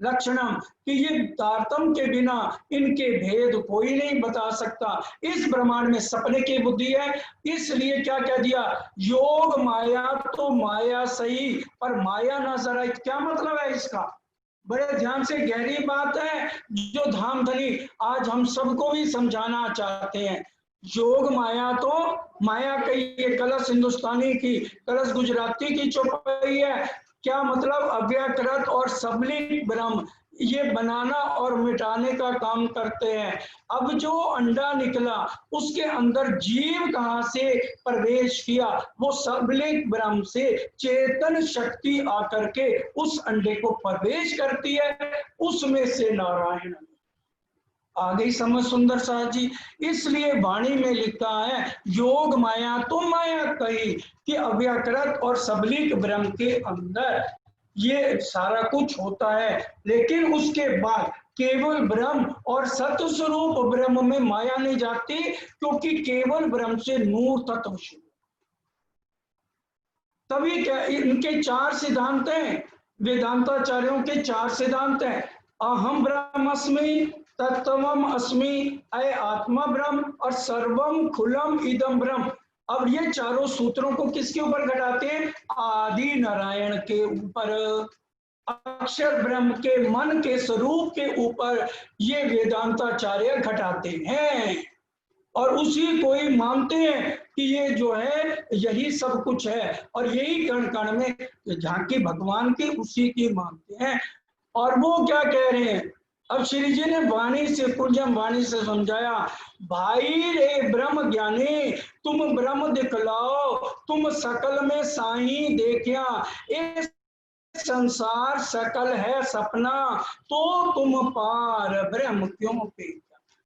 लक्षणम, कि ये तारतम के बिना इनके भेद कोई नहीं बता सकता। इस ब्रह्मांड में सपने की बुद्धि है, इसलिए क्या कह दिया? योग माया तो माया सही, पर माया ना जरा। क्या मतलब है इसका? बड़े ध्यान से, गहरी बात है जो धामधनी आज हम सबको भी समझाना चाहते हैं। योग माया तो माया कही, ये कलश हिंदुस्तानी की, कलश गुजराती की चौपाई है। क्या मतलब? अव्याकृत और सबलित ब्रह्म ये बनाना और मिटाने का काम करते हैं। अब जो अंडा निकला उसके अंदर जीव कहां से प्रवेश किया? वो सबलित ब्रह्म से चेतन शक्ति आकर के उस अंडे को प्रवेश करती है, उसमें से नारायण आ गई समझ सुंदर साह जी। इसलिए वाणी में लिखा है योग माया तो माया कही, कि अव्याकृत और सबलित ब्रह्म के अंदर ये सारा कुछ होता है, लेकिन उसके बाद केवल ब्रह्म और सत्य स्वरूप ब्रह्म में माया नहीं जाती, क्योंकि केवल ब्रह्म से नूर तत्व शुरू। तभी क्या इनके 4 सिद्धांत हैं, वेदांताचार्यों के 4 सिद्धांत हैं। अहम ब्रह्मस्मि, तत्वम अस्मि, अय आत्मा ब्रह्म, और सर्वम खुलम इदम ब्रह्म। अब ये चारों सूत्रों को किसके ऊपर घटाते हैं? आदि नारायण के ऊपर, अक्षर ब्रह्म के मन के स्वरूप के ऊपर ये वेदांताचार्य घटाते हैं, और उसी को ही मानते हैं कि ये जो है यही सब कुछ है, और यही कण कण में झांकी भगवान की, उसी की मानते हैं। और वो क्या कह रहे हैं? अब श्री जी ने वाणी से, कुंजम वाणी से समझाया, भाई रे ब्रह्म ज्ञानी, तुम ब्रह्म दिखलाओ, तुम सकल में साई देखिया, इस संसार सकल है सपना, तो तुम पार ब्रह्म क्यों पे?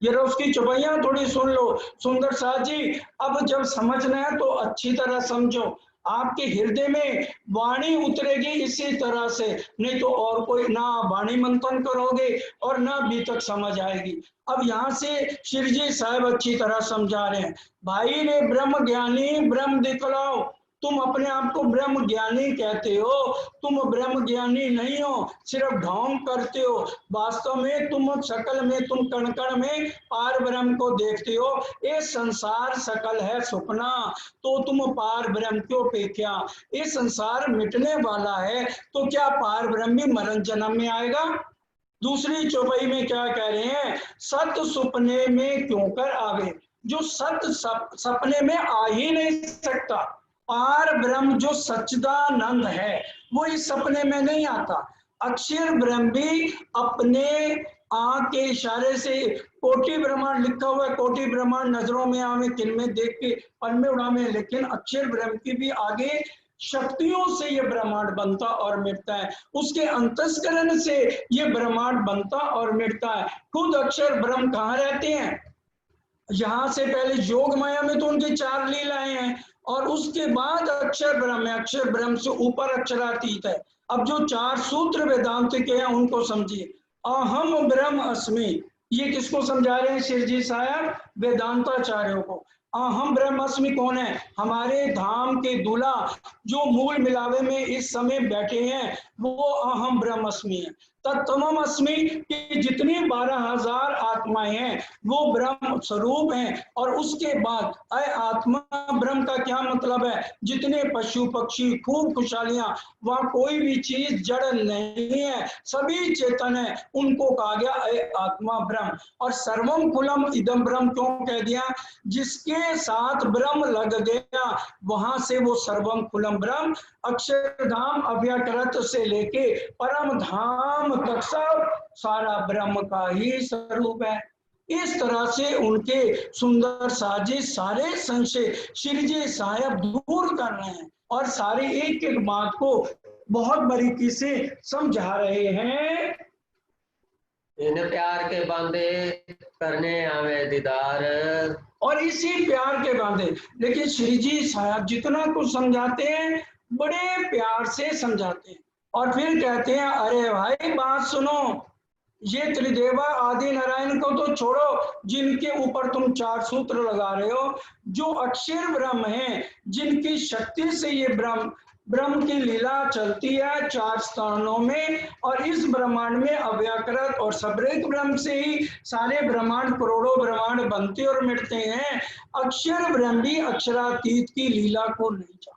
ये रो उसकी चौपाइयां थोड़ी सुन लो। सुंदर साथ जी, अब जब समझना है तो अच्छी तरह समझो, आपके हृदय में वाणी उतरेगी इसी तरह से, नहीं तो और कोई ना वाणी मंथन करोगे और ना बीतक समझ आएगी। अब यहाँ से श्री जी साहब अच्छी तरह समझा रहे हैं, भाई रे ब्रह्म ज्ञानी ब्रह्म दिखलाओ, तुम अपने आप को ब्रह्म ज्ञानी कहते हो, तुम ब्रह्म ज्ञानी नहीं हो, सिर्फ ढोंग करते हो। वास्तव में तुम सकल में, तुम कण कण में पार ब्रह्म को देखते हो। ये संसार सकल है सपना, तो तुम पार ब्रह्म क्यों पेख्या। ये संसार मिटने वाला है, तो क्या पार ब्रह्म भी मरण जन्म में आएगा। दूसरी चौपाई में क्या कह रहे हैं, सत सुपने में क्यों कर आवे, जो सत सपने में आ ही नहीं सकता। पार ब्रह्म जो सच्चिदानंद है वो इस सपने में नहीं आता। अक्षर ब्रह्म भी अपने आंख के इशारे से, कोटि ब्रह्मांड लिखा हुआ है, कोटि ब्रह्मांड नजरों में आवे किन में देख के पन में उड़ावे, लेकिन अक्षर ब्रह्म की भी आगे शक्तियों से ये ब्रह्मांड बनता और मिटता है, उसके अंतस्करण से ये ब्रह्मांड बनता और मिटता है। खुद अक्षर ब्रह्म कहाँ रहते हैं, यहाँ से पहले योग माया में तो उनकी 4 लीलाएं हैं, और उसके बाद अक्षर ब्रह्म है, अक्षर ब्रह्म से ऊपर अक्षरातीत है। अब जो 4 सूत्र वेदांत के हैं उनको समझिए। अहम ब्रह्म अस्मि, ये किसको समझा रहे हैं श्री जी साहब, वेदांताचार्यों को। अहम ब्रह्म अस्मि कौन है, हमारे धाम के दूल्हा जो मूल मिलावे में इस समय बैठे हैं वो अहम ब्रह्म अस्मि है। तत्तमम अस्मि की जितनी 12,000 आत्माएं हैं वो ब्रह्म स्वरूप हैं। और उसके बाद अय आत्मा ब्रह्म का क्या मतलब है, जितने पशु पक्षी खूब खुशहालियां, वहां कोई भी चीज जड़ नहीं है, सभी चेतन है, उनको कहा गया अय आत्मा ब्रह्म। और सर्वम कुलम इदम ब्रह्म क्यों कह दिया, जिसके साथ ब्रह्म लग गया वहां से वो सर्वम कुलम ब्रह्म, अक्षरधाम अव्यकृत से लेके परम धाम तक सब सारा ब्रह्म का ही स्वरूप है। इस तरह से उनके सुंदर साजिश सारे संशय श्री जी साहब दूर कर रहे हैं और सारे एक एक बात को बहुत बारीकी से समझा रहे हैं। इन प्यार के बांधे करने आवे दीदार, और इसी प्यार के बांधे, लेकिन श्री जी साहब जितना कुछ समझाते हैं बड़े प्यार से समझाते हैं, और फिर कहते हैं अरे भाई बात सुनो, ये त्रिदेवा आदि नारायण को तो छोड़ो, जिनके ऊपर तुम 4 सूत्र लगा रहे हो, जो अक्षर ब्रह्म है, जिनकी शक्ति से ये ब्रह्म की लीला चलती है 4 स्थानों में, और इस ब्रह्मांड में अव्याकृत और सबरेत ब्रह्म से ही सारे ब्रह्मांड करोड़ों ब्रह्मांड बनते और मिटते हैं। अक्षर ब्रह्म भी अक्षरातीत की लीला को नहीं जानते,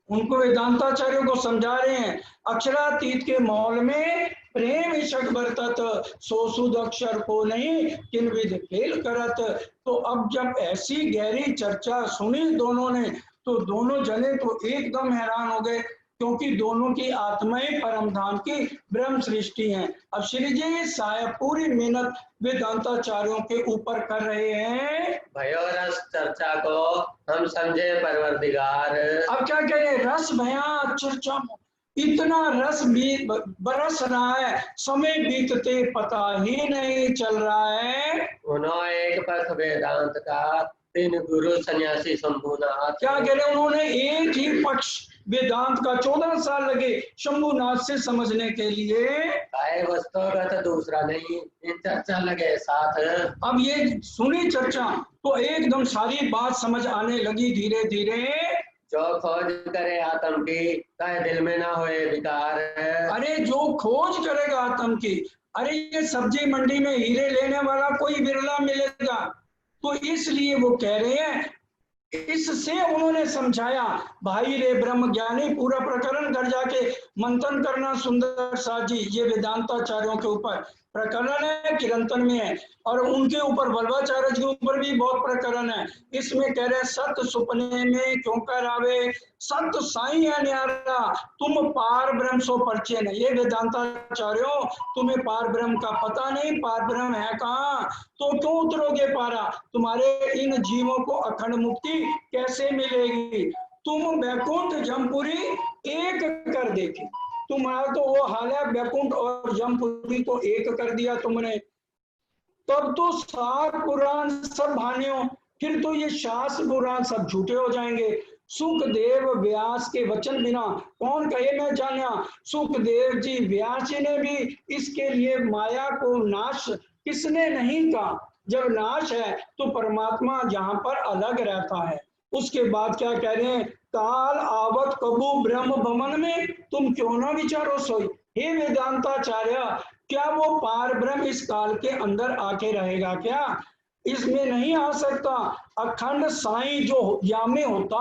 उनको वेदांताचार्यों को समझा रहे हैं। अक्षरातीत के मौल में प्रेम इशक बरतत, सो सुध अक्षर को नहीं किन विध खेल करत। तो अब जब ऐसी गहरी चर्चा सुनी दोनों ने, तो दोनों जने तो एकदम हैरान हो गए, क्योंकि दोनों की आत्माएं परम धाम की ब्रह्म सृष्टि हैं। अब श्री जी साहब पूरी मेहनत वेदांताचार्यों के ऊपर कर रहे हैं। भयो रस चर्चा को हम समझे परवरदिगार। अब क्या कह रहे, रस भया चर्चा, इतना रस भी बरस रहा है, समय बीतते पता ही नहीं चल रहा है। उन्होंने एक पथ वेदांत का 3 गुरु सन्यासी शंभुनाथ। क्या कह रहे, उन्होंने एक ही पक्ष वेदांत का 14 साल लगे शंभुनाथ से समझने के लिए। काय वस्तुगत दूसरा नहीं, इन चर्चा लगे साथ। अब ये सुनी चर्चा तो एकदम सारी बात समझ आने लगी धीरे धीरे। जो खोज करे आत्म की, कहे दिल में ना होए विकार। अरे जो खोज करेगा आत्म की, अरे ये सब्जी मंडी में हीरे लेने वाला कोई बिरला मिलेगा, तो इसलिए वो कह रहे हैं, इससे उन्होंने समझाया। भाई रे ब्रह्म ज्ञानी पूरा प्रकरण कर जाके मंथन करना सुंदर साथ जी, ये वेदांताचार्यों के ऊपर प्रकरण है, किरंतन में है, और उनके ऊपर वल्लभाचार्य के ऊपर भी बहुत प्रकरण है। इसमें कह रहे हैं सत सुपने में क्यों कर आवे, सत साई है न्यारा, तुम पार ब्रह्म सो परिचय नहीं। ये वेदांताचार्यों, तुम्हें पार ब्रह्म का पता नहीं, पार ब्रह्म है कहाँ, तो क्यों उतरोगे पारा, तुम्हारे इन जीवों को अखंड मुक्ति कैसे मिलेगी। तुम वैकुंठ जमपुरी एक कर देखे, तुम्हारा तो वो हाल है, वैकुंठ और जमपुरी को एक कर दिया तुमने। तब तो सात पुराण सब भानियों, फिर तो ये शास्त्र पुराण सब झूठे हो जाएंगे। सुखदेव व्यास के वचन बिना कौन कहे मैं जाना। सुखदेव जी व्यास जी ने भी इसके लिए माया को नाश किसने नहीं कहा। जब नाश है तो परमात्मा जहां पर अलग रहता है। उसके बाद क्या कह रहे हैं, काल आवत कबू ब्रह्म भवन में तुम क्यों ना विचारो सोई। हे वेदांताचार्य, क्या वो पार ब्रह्म इस काल के अंदर आके रहेगा क्या? इसमें नहीं आ सकता। अखंड साई जो या में होता,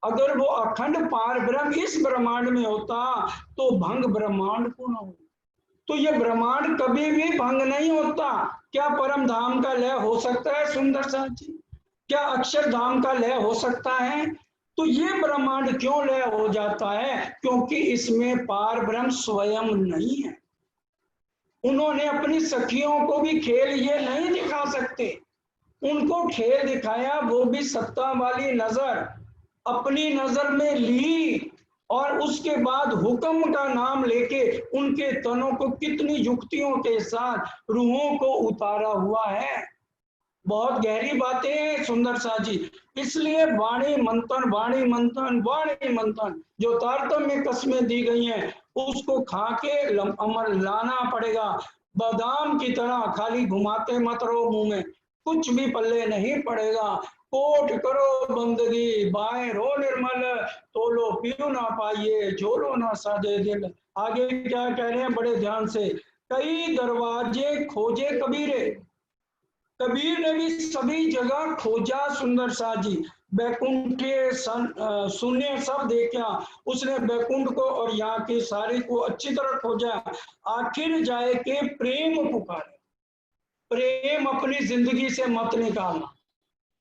अगर वो अखंड पार ब्रह्म इस ब्रह्मांड में होता तो भंग ब्रह्मांड को न हो। तो ये ब्रह्मांड कभी भी भंग नहीं होता। क्या परम धाम का लय हो सकता है सुंदर साथ जी? क्या अक्षर धाम का लय हो सकता है? तो ये ब्रह्मांड क्यों लय हो जाता है? क्योंकि इसमें पार ब्रह्म स्वयं नहीं है। उन्होंने अपनी सखियों को भी खेल ये नहीं दिखा सकते। उनको खेल दिखाया, वो भी सत्ता वाली नजर अपनी नजर में ली, और उसके बाद हुक्म का नाम लेके उनके तनों को कितनी युक्तियों के साथ रूहों को उतारा हुआ है। बहुत गहरी बातें हैं सुंदर सा जी। इसलिए वाणी मंथन वाणी मंथन वाणी मंथन, जो तारतम्य कस्में दी गई हैं उसको खा के अमर लाना पड़ेगा। बादाम की तरह खाली घुमाते मत रहो मुंह में, कुछ भी पल्ले नहीं पड़ेगा। कोट करो बंदगी बाएं रो निर्मल, तोलो पीऊ ना पाइए झोलो ना साजे दिल। आगे क्या कह रहे हैं बड़े ध्यान से, कई दरवाजे खोजे कबीरे। कबीर ने भी सभी जगह खोजा सुंदर सा जी। बैकुंठ शून्य सब देखा उसने बैकुंठ को और यहाँ के सारे को अच्छी तरह खोजा। आखिर जाए के प्रेम पुकारे। प्रेम अपनी जिंदगी से मत निकालना।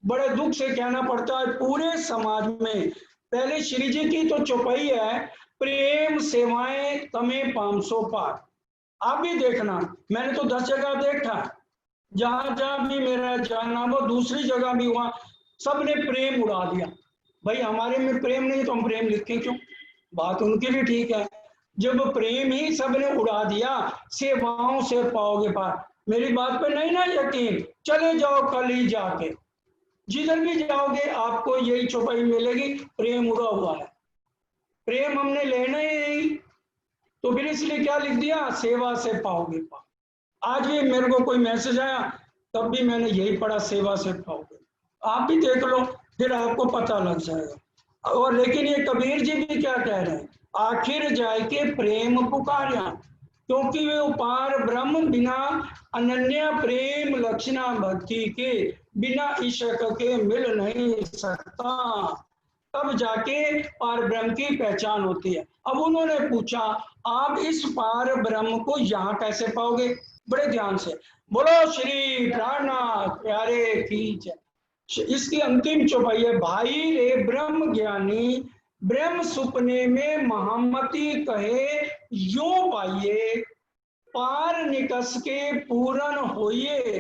बड़े दुख से कहना पड़ता है पूरे समाज में। पहले श्री जी की तो चौपाई है, प्रेम सेवाएं तमें 500 पार। आप भी देखना, मैंने तो 10 जगह देखा, जहां जहां भी मेरा जाना वो दूसरी जगह भी हुआ, सबने प्रेम उड़ा दिया। भाई हमारे में प्रेम नहीं तो हम प्रेम लिखें क्यों? बात उनकी भी ठीक है। जब प्रेम ही सबने उड़ा दिया, सेवाओं से पाओगे पार। मेरी बात पे नहीं ना यकीन, चले जाओ कल ही जाके, जिधर भी जाओगे आपको यही चौपाई मिलेगी, प्रेम उड़ा हुआ है। प्रेम हमने लेना ही नहीं, तो फिर इसलिए क्या लिख दिया, सेवा से पाओगे पार। आज भी मेरे को कोई मैसेज आया तब भी मैंने यही पढ़ा, सेवा से पाओगे। आप भी देख लो फिर आपको पता लग जाएगा। और लेकिन ये कबीर जी भी क्या कह रहे हैं, आखिर जाए के प्रेम पुकार्या, क्योंकि वे उपार ब्रह्म बिना अनन्य प्रेम लक्षणा भक्ति के बिना ईशक के मिल नहीं सकता। तब जाके पार ब्रह्म की पहचान होती है। अब उन्होंने पूछा आप इस पार ब्रह्म को यहाँ कैसे पाओगे? बड़े ध्यान से बोलो श्री प्राणनाथ प्यारे की जय। इसकी अंतिम चौपाई है, भाई रे ब्रह्म ज्ञानी ब्रह्म सुपने में महामती कहे यूं पाइए, पार निकस के पूर्ण होइए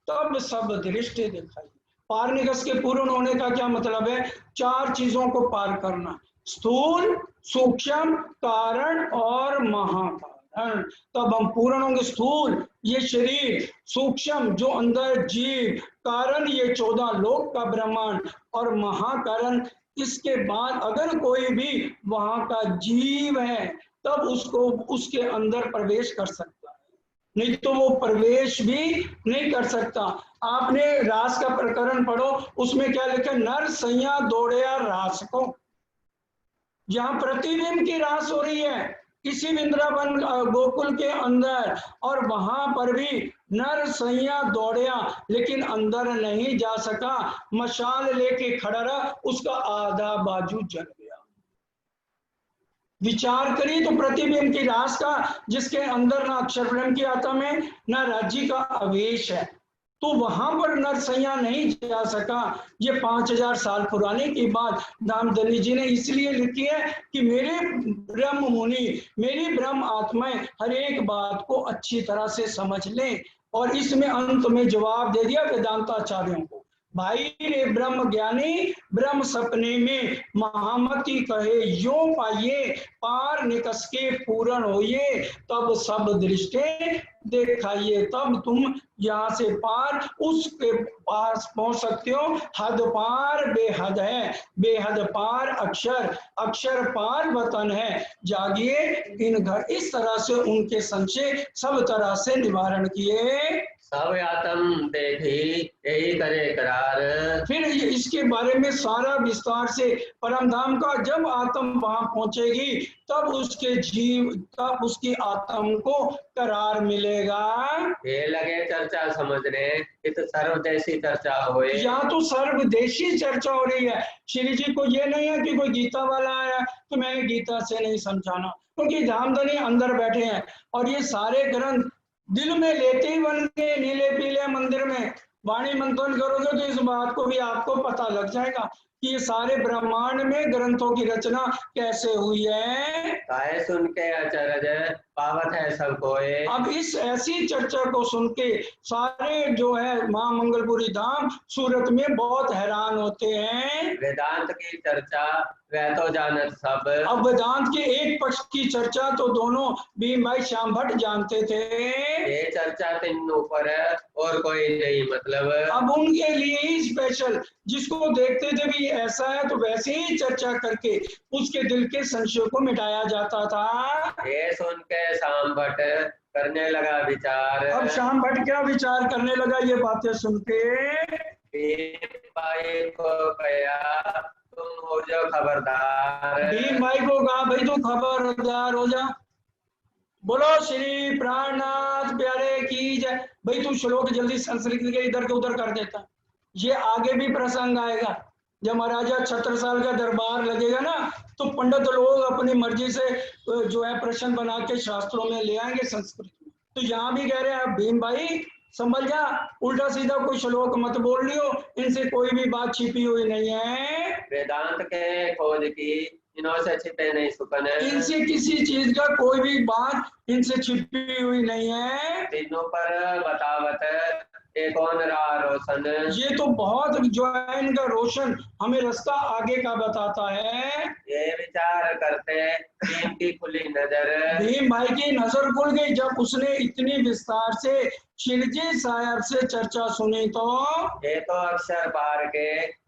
तब सब दृष्टि दिखाई। पार निकस के पूर्ण होने का क्या मतलब है? 4 चीजों को पार करना, स्थूल सूक्ष्म कारण और महाकारण। तब हम पूर्ण होंगे। स्थूल ये शरीर, सूक्ष्म जो अंदर जीव, कारण ये 14 लोक का ब्रह्मांड, और महाकारण इसके बाद अगर कोई भी वहां का जीव है तब उसको उसके अंदर प्रवेश कर सकता है, नहीं तो वो प्रवेश भी नहीं कर सकता। आपने रास का प्रकरण पढ़ो, उसमें क्या लिखा, नर सैया दौड़या रास को। जहां प्रतिबिंब की रास हो रही है इसी वृंदावन गोकुल के अंदर, और वहां पर भी नर सैया दौड़या लेकिन अंदर नहीं जा सका, मशाल लेके खड़ा रहा, उसका आधा बाजू जल गया। विचार करिए तो प्रतिबिंब की रास का, जिसके अंदर ना अक्षर ब्रह्म की आत्मा में ना राज्य का आवेश है, तो वहां पर नरसैया नहीं जा सका। ये 5000 साल पुराने की बात दामदनी जी ने इसलिए लिखी है कि मेरे ब्रह्म मुनि, मेरी ब्रह्म आत्माएं हर एक बात को अच्छी तरह से समझ लें। और इसमें अंत में जवाब दे दिया वेदांताचार्यों को। भाई रे ब्रह्म ज्ञानी ब्रह्म सपने में, महामती कहे यो पाइये, पार निकस के पूर्ण होइए, तब सब दृष्टि दिखाइए। तब तुम यहाँ से पार उसके पास पहुंच सकते हो। हद पार बेहद है, बेहद पार अक्षर, अक्षर पार वतन है, जागिए इन घर। इस तरह से उनके संशय सब तरह से निवारण किए। सब आत्म देखी यही करे करार। फिर इसके बारे में सारा विस्तार से परम धाम का, जब आत्म वहां पहुंचेगी तब उसके जीव, तब उसकी आत्म को करार मिलेगा। ये लगे चर्चा समझने, इत सर्वदेशी चर्चा होए। यहाँ तो सर्वदेशी चर्चा हो रही है। श्री जी को ये नहीं है कि कोई गीता वाला आया तो मैंने गीता से नहीं समझाना, क्योंकि धामधनी अंदर बैठे हैं और ये सारे ग्रंथ दिल में लेते ही बन गए। नीले पीले मंदिर में वाणी मंथन करोगे तो इस बात को भी आपको पता लग जाएगा कि ये सारे ब्रह्मांड में ग्रंथों की रचना कैसे हुई है। काहे सुन के अचरज पावत है सब कोए। अब इस ऐसी चर्चा को सुन के सारे जो है महामंगलपुरी धाम सूरत में बहुत हैरान होते हैं। वेदांत की चर्चा वह तो जानत सब। अब वेदांत के एक पक्ष की चर्चा तो दोनों भीम भाई श्याम भट्ट जानते थे। ये चर्चा तीनों पर है और कोई नहीं मतलब। अब उनके लिए ही स्पेशल, जिसको देखते थे भी ऐसा है तो वैसे ही चर्चा करके उसके दिल के संशय को मिटाया जाता था। ये सुन के शाम भट्ट करने लगा विचार। अब श्याम भट्ट क्या विचार करने लगा ये बातें सुन के? भीम भाई को कहा तुम हो जो खबरदार। भीम भाई को कहा भाई तू खबरदार हो जा। बोलो श्री प्राणनाथ प्यारे की जय। भाई तू श्लोक जल्दी संस्कृत के इधर के उधर कर देता, ये आगे भी प्रसंग आएगा। जब महाराजा छत्रसाल का दरबार लगेगा ना तो पंडित लोग अपनी मर्जी से जो है प्रश्न बना के शास्त्रों में ले आएंगे संस्कृत में। तो यहाँ भी कह रहे हैं भीम भाई संभल जा, उल्टा सीधा कोई श्लोक मत बोल लियो, इनसे कोई भी बात छिपी हुई नहीं है। वेदांत के खोज की इन्हों से छिपे नहीं सुकन। इनसे किसी चीज का कोई भी बात इनसे छिपी हुई नहीं है। तीनों पर बतावत एक कौन रहा रोशन। ये तो बहुत जो है इनका रोशन हमें रास्ता आगे का बताता है। ये विचार करते भीम की खुली नजर। भीम भाई की नजर खुल गई जब उसने इतनी विस्तार से शिवजी साहब से चर्चा सुनी। तो ये तो अक्षर पार के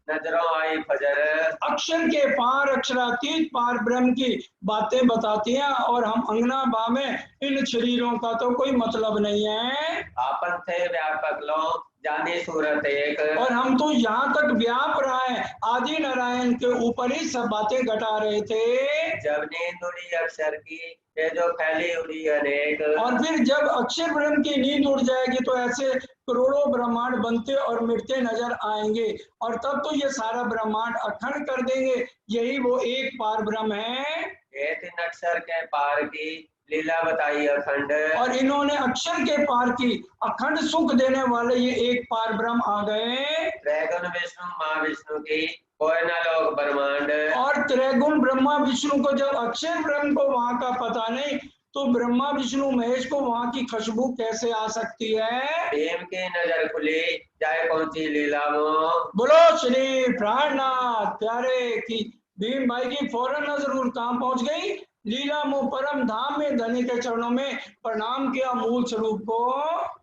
नजरों आई फजर। अक्षर के पार, अक्षरातीत पार ब्रह्म की बातें बताती हैं और हम अंगना बा में इन शरीरों का तो कोई मतलब नहीं है। आपन थे व्यापक लो जानी सूरत एक। और हम तो यहाँ तक व्याप रहा है, आदि नारायण के ऊपर ही सब बातें घटा रहे थे। जब नींद उड़ी अक्षर की ये जो फैली उड़ी अनेक। और फिर जब अक्षर ब्रह्म की नींद उड़ जाएगी तो ऐसे करोड़ों ब्रह्मांड बनते और मिटते नजर आएंगे और तब तो ये सारा ब्रह्मांड अखंड कर देंगे। यही वो एक पार ब्रह्म है। ये तीन अक्षर के पार की लीला बताई अखंड। और इन्होंने अक्षर के पार की अखंड सुख देने वाले ये एक पार ब्रह्म आ गए। त्रैगुण विष्णु माँ विष्णु की कोई न लोग ब्रह्मांड। और त्रैगुण ब्रह्मा विष्णु को जब अक्षर ब्रह्म को वहां का पता नहीं तो ब्रह्मा विष्णु महेश को वहां की खुशबू कैसे आ सकती है? भीम की नजर खुली जाए पहुंची लीला में। बोलो श्री प्राणनाथ प्यारे की। भीम भाई की फौरन नजर कहाँ पहुंच गई? लीला मोह परम धाम में धनी के चरणों में प्रणाम किया मूल स्वरूप को।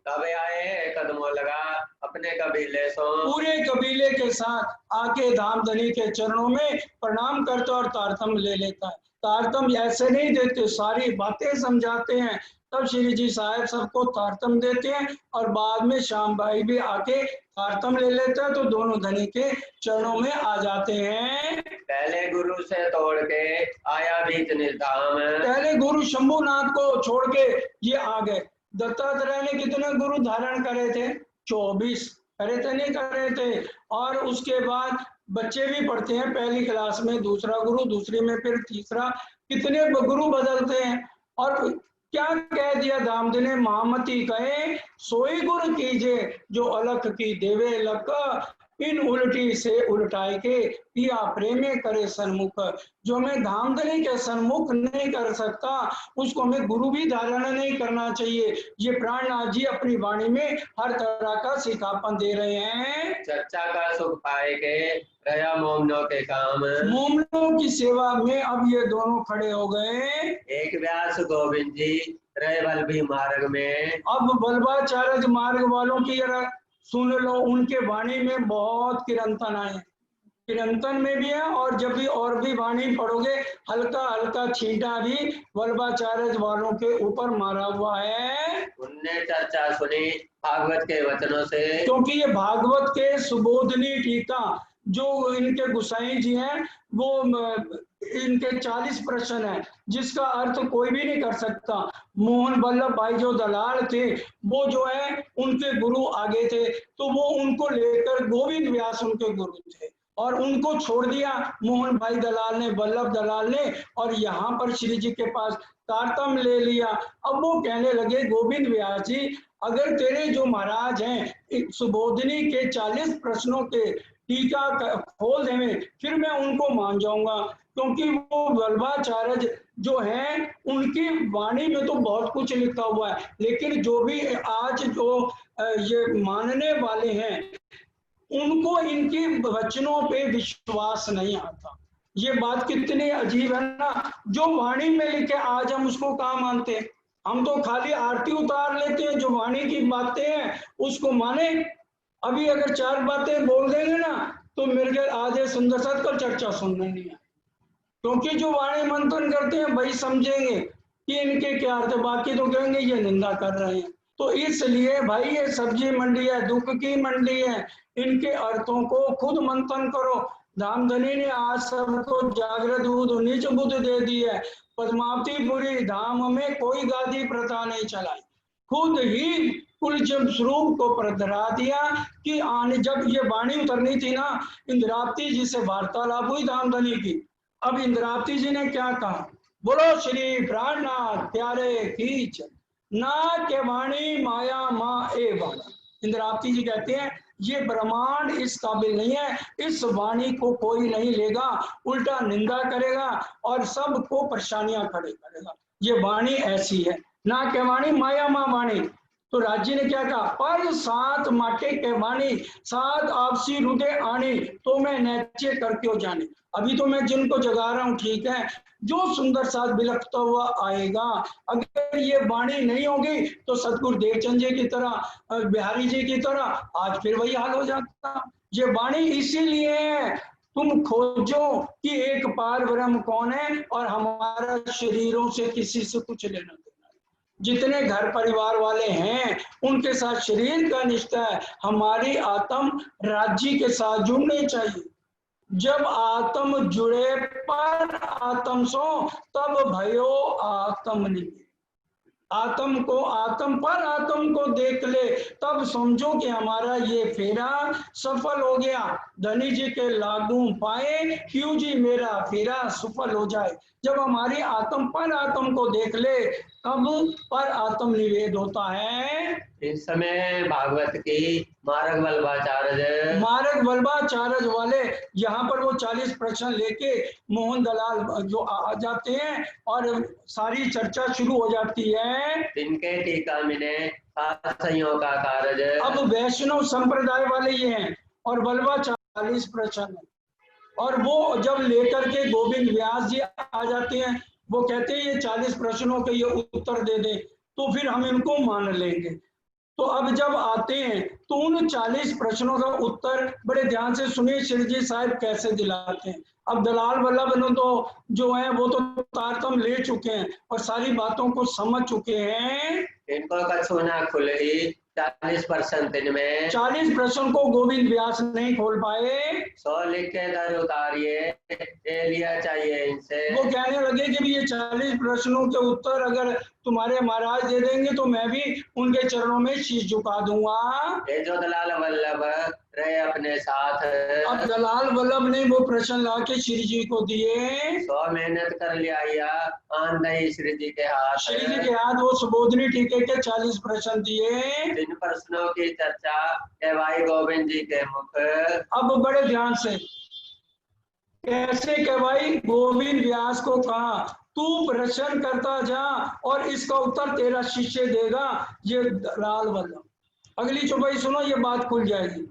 तब आए कदमों लगा अपने कबीले सो। पूरे कबीले के साथ आके धाम धनी के चरणों में प्रणाम करता और तारतम ले लेता है। तारतम ऐसे नहीं देते, सारी बातें समझाते हैं। तब श्री जी साहब सबको तारतम देते हैं और बाद में श्याम भाई भी आके तारतम ले लेता है तो दोनों धनी के चरणों में आ जाते हैं। पहले गुरु से तोड़ के आया बीच निर्धाम। पहले गुरु शंभुनाथ को छोड़ के ये आ गए। दत्तात्रेय ने कितने गुरु धारण करे थे? 24 करे थे, नहीं करे थे। और उसके बाद बच्चे भी पढ़ते हैं पहली क्लास में, दूसरा गुरु, दूसरी में फिर तीसरा, कितने गुरु बदलते हैं। और क्या कह दिया दामद ने? महामती कहे सोई गुरु कीजे जो अलख की देवे लक, इन उल्टी से उल्टाए के पिया प्रेमे करे सन्मुख। जो मैं धामधनी के सन्मुख नहीं कर सकता उसको हमें गुरु भी धारण नहीं करना चाहिए। ये प्राणनाथ जी अपनी वाणी में हर तरह का सिखापन दे रहे हैं। चर्चा का सुख पाए के रया मोमनो के काम। मोमनों की सेवा में अब ये दोनों खड़े हो गए। एक व्यास गोविंद जी रहे बल भी मार्ग में। अब बल्बाचार्य मार्ग वालों की जरा सुन लो, उनके वाणी में बहुत किरंतन आए, किरंतन में भी है और जब भी और भी वाणी पढ़ोगे हल्का हल्का छींटा भी बल्बाचार्य वालों के ऊपर मारा हुआ है। उनने चर्चा सुनी भागवत के वचनों से। क्योंकि ये भागवत के सुबोधनी टीका जो इनके गुसाई जी हैं वो इनके 40 प्रश्न है जिसका अर्थ कोई भी नहीं कर सकता। मोहन वल्लभ भाई जो दलाल थे वो जो है उनके गुरु आगे थे, तो वो उनको लेकर गोविंद व्यास उनके गुरु थे और उनको छोड़ दिया मोहन भाई दलाल ने, वल्लभ दलाल ने, और यहाँ पर श्री जी के पास तारतम ले लिया। अब वो कहने लगे गोविंद व्यास जी अगर तेरे जो महाराज हैं सुबोधनी के 40 प्रश्नों के टीका खोल देवे फिर मैं उनको मान जाऊंगा, क्योंकि वो वल्लभाचार्य जो हैं उनकी वाणी में तो बहुत कुछ लिखा हुआ है, लेकिन जो भी आज जो ये मानने वाले हैं उनको इनके वचनों पे विश्वास नहीं आता। ये बात कितनी अजीब है ना, जो वाणी में लिखे आज हम उसको कहाँ मानते हैं? हम तो खाली आरती उतार लेते हैं, जो वाणी की बातें हैं उसको माने। अभी अगर 4 बातें बोल देंगे ना तो मेरे ख्याल आज सुंदर साथ कल चर्चा सुनने नहीं है, क्योंकि जो वाणी मंथन करते हैं वही समझेंगे कि इनके क्या अर्थ, बाकी तो कहेंगे ये निंदा कर रहे हैं। तो इसलिए भाई ये सब्जी मंडी है, दुख की मंडी है, इनके अर्थों को खुद मंथन करो। धामधनी ने आज सबको जागृत बुद्ध नीच बुद्ध दे दी है। पद्मावतीपुरी धाम में कोई गादी प्रथा नहीं चलाई, खुद ही कुल स्वरूप को प्रधरा दिया कि आने जब ये वाणी उतरनी थी ना इंद्रावती जी से वार्तालाप हुई धामधनी की। अब इंद्रावती जी ने क्या कहा, बोलो श्री प्राणनाथ प्यारे कीच ना के वाणी माया माँ ए वाला। इंद्रावती जी कहते हैं ये ब्रह्मांड इस काबिल नहीं है, इस वाणी को कोई नहीं लेगा, उल्टा निंदा करेगा और सबको परेशानियां खड़े करेगा। ये वाणी ऐसी है, ना के वाणी माया माँ वाणी। तो राजी ने क्या कहा, पर 7 माटे के वाणी 7 आपसी रुदे आनी तो मैं नैचे कर क्यों जाने। अभी तो मैं जिनको जगा रहा हूँ ठीक है, जो सुंदर साथ बिलखता हुआ आएगा, अगर ये वाणी नहीं होगी तो सतगुरु देवचंद जी की तरह, बिहारी जी की तरह आज फिर वही हाल हो जाता। ये वाणी इसीलिए है तुम खोजो कि एक पार ब्रह्म कौन है और हमारा शरीरों से किसी से कुछ लेना देना। जितने घर परिवार वाले हैं उनके साथ शरीर का निष्ठा है, हमारी आत्म राज्य के साथ जुड़ने चाहिए। जब आत्म जुड़े पर आत्म सो तब भयो आत्म निभे। आत्म को आत्म पर आत्म को देख ले तब समझो कि हमारा ये फेरा सफल हो गया। धनी जी के लागू पाए क्यों जी मेरा फेरा सफल हो जाए। जब हमारी आत्म पर आत्म को देख ले तब पर आत्म निवेद होता है। इस समय भागवत की मार्ग वल्लभाचार्य वाले यहाँ पर वो 40 प्रश्न लेके मोहन दलाल जो आ जाते हैं और सारी चर्चा शुरू हो जाती है। इनके टीका मिले का कार्य। अब वैष्णव संप्रदाय वाले ये हैं और वल्लभाचार्य 40 प्रश्न है, और वो जब लेकर के गोविंद व्यास जी आ जाते हैं वो कहते हैं ये 40 प्रश्नों के ये उत्तर दे दें तो फिर हम इनको मान लेंगे। तो अब जब आते हैं तो उन 40 प्रश्नों का उत्तर बड़े ध्यान से सुनिए श्री जी साहब कैसे दिलाते हैं। अब दलाल वल्लभ तो जो है वो तो तारतम ले चुके हैं और सारी बातों को समझ चुके हैं। इनको कछुना खुल ही 40% इनमें 40 प्रश्न को गोविंद व्यास नहीं खोल पाए। 100 लिख के दर उतारिए ये लिया चाहिए इनसे। वो कहने लगे कि ये 40 प्रश्नों के उत्तर अगर तुम्हारे महाराज दे देंगे तो मैं भी उनके चरणों में शीश झुका दूंगा। ये जो दलाल वल्लभ रहे अपने साथ, अब दलाल वल्लभ ने वो प्रश्न लाके श्री जी को दिए। 100 मेहनत कर लिया आन दई श्री जी के हाथ। श्री जी के हाथ वो सुबोधनी टीके के 40 प्रश्न दिए। जिन प्रश्नों की चर्चा कहवाई गोविंद जी के मुख। अब बड़े ध्यान से कैसे कहवाई गोविंद व्यास को कहा तू प्रश्न करता जा और इसका उत्तर तेरा शिष्य देगा, ये दलाल वल्लभ। अगली चौपाई सुनो, ये बात खुल जाएगी।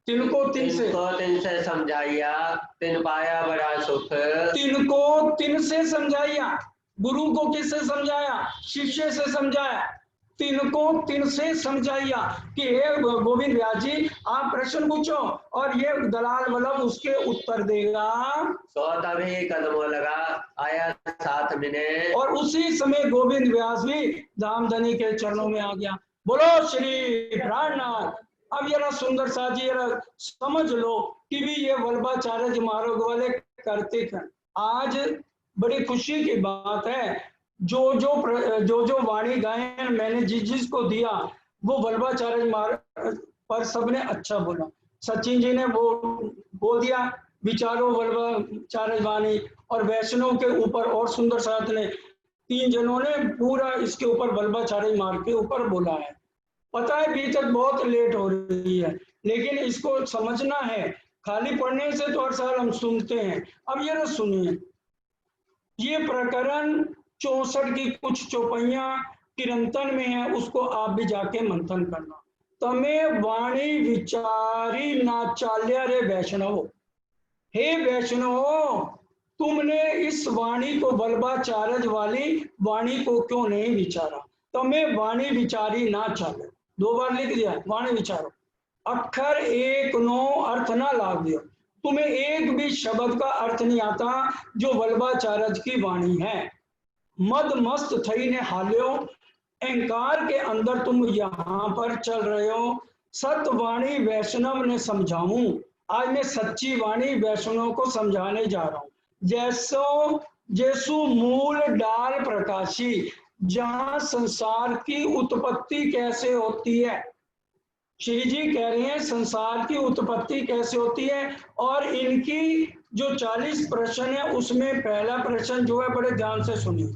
तिनको तिन से समझाइया तिन पाया बड़ा सुख। तिनको तिन से समझाइया, गुरु को किससे समझाया? शिष्य से समझाया। तिनको तिन से समझाइया कि हे गोविंद व्यास जी आप प्रश्न पूछो और ये दलाल वल्लभ उसके उत्तर देगा। सो तभी कदमों लगा आया साथ मिले। और उसी समय गोविंद व्यास भी धामधनी के चरणों में आ गया। बोलो श्री प्राणनाथ। अब जरा सुंदर सा जी जरा समझ लो कि भी ये वल्लभाचार्य मार्ग वाले करते थे। आज बड़ी खुशी की बात है, जो वाणी गायन मैंने जिसको दिया वो वल्लभाचार्य मार्ग पर सबने अच्छा बोला। सचिन जी ने वो बोल दिया विचारो वल्लभाचार्य वाणी, और वैष्णव के ऊपर और सुंदर साथ ने 3 जनों ने पूरा इसके ऊपर वल्लभाचार्य मार्ग के ऊपर बोला है। पता है अभी तक बहुत लेट हो रही है, लेकिन इसको समझना है। खाली पढ़ने से तो हर साल हम सुनते हैं। अब ये ना सुनिए, ये प्रकरण 64 की कुछ चौपाइयां किरंतन में है, उसको आप भी जाके मंथन करना। तमे वाणी विचारी नाचाल्य रे वैष्णव। हे वैष्णव, तुमने इस वाणी को वल्लभाचार्य वाली वाणी को क्यों नहीं विचारा? तमे वाणी विचारी ना चाले, 2 बार लिख दिया वाणी विचारो। अक्षर एक नो अर्थ ना लाग दियो। तुम्हें एक भी शब्द का अर्थ नहीं आता जो वल्लभाचार्य की वाणी है। मद मस्त थई ने हाल्यो, अहंकार के अंदर तुम यहाँ पर चल रहे हो। सतवाणी वैष्णव ने समझाऊं। आज मैं सच्ची वाणी वैष्णव को समझाने जा रहा हूँ। जैसो मूल डाल प्रकाशी, जहां संसार की उत्पत्ति कैसे होती है। श्री जी कह रहे हैं संसार की उत्पत्ति कैसे होती है, और इनकी जो 40 प्रश्न है उसमें पहला प्रश्न जो है बड़े ध्यान से सुनिए।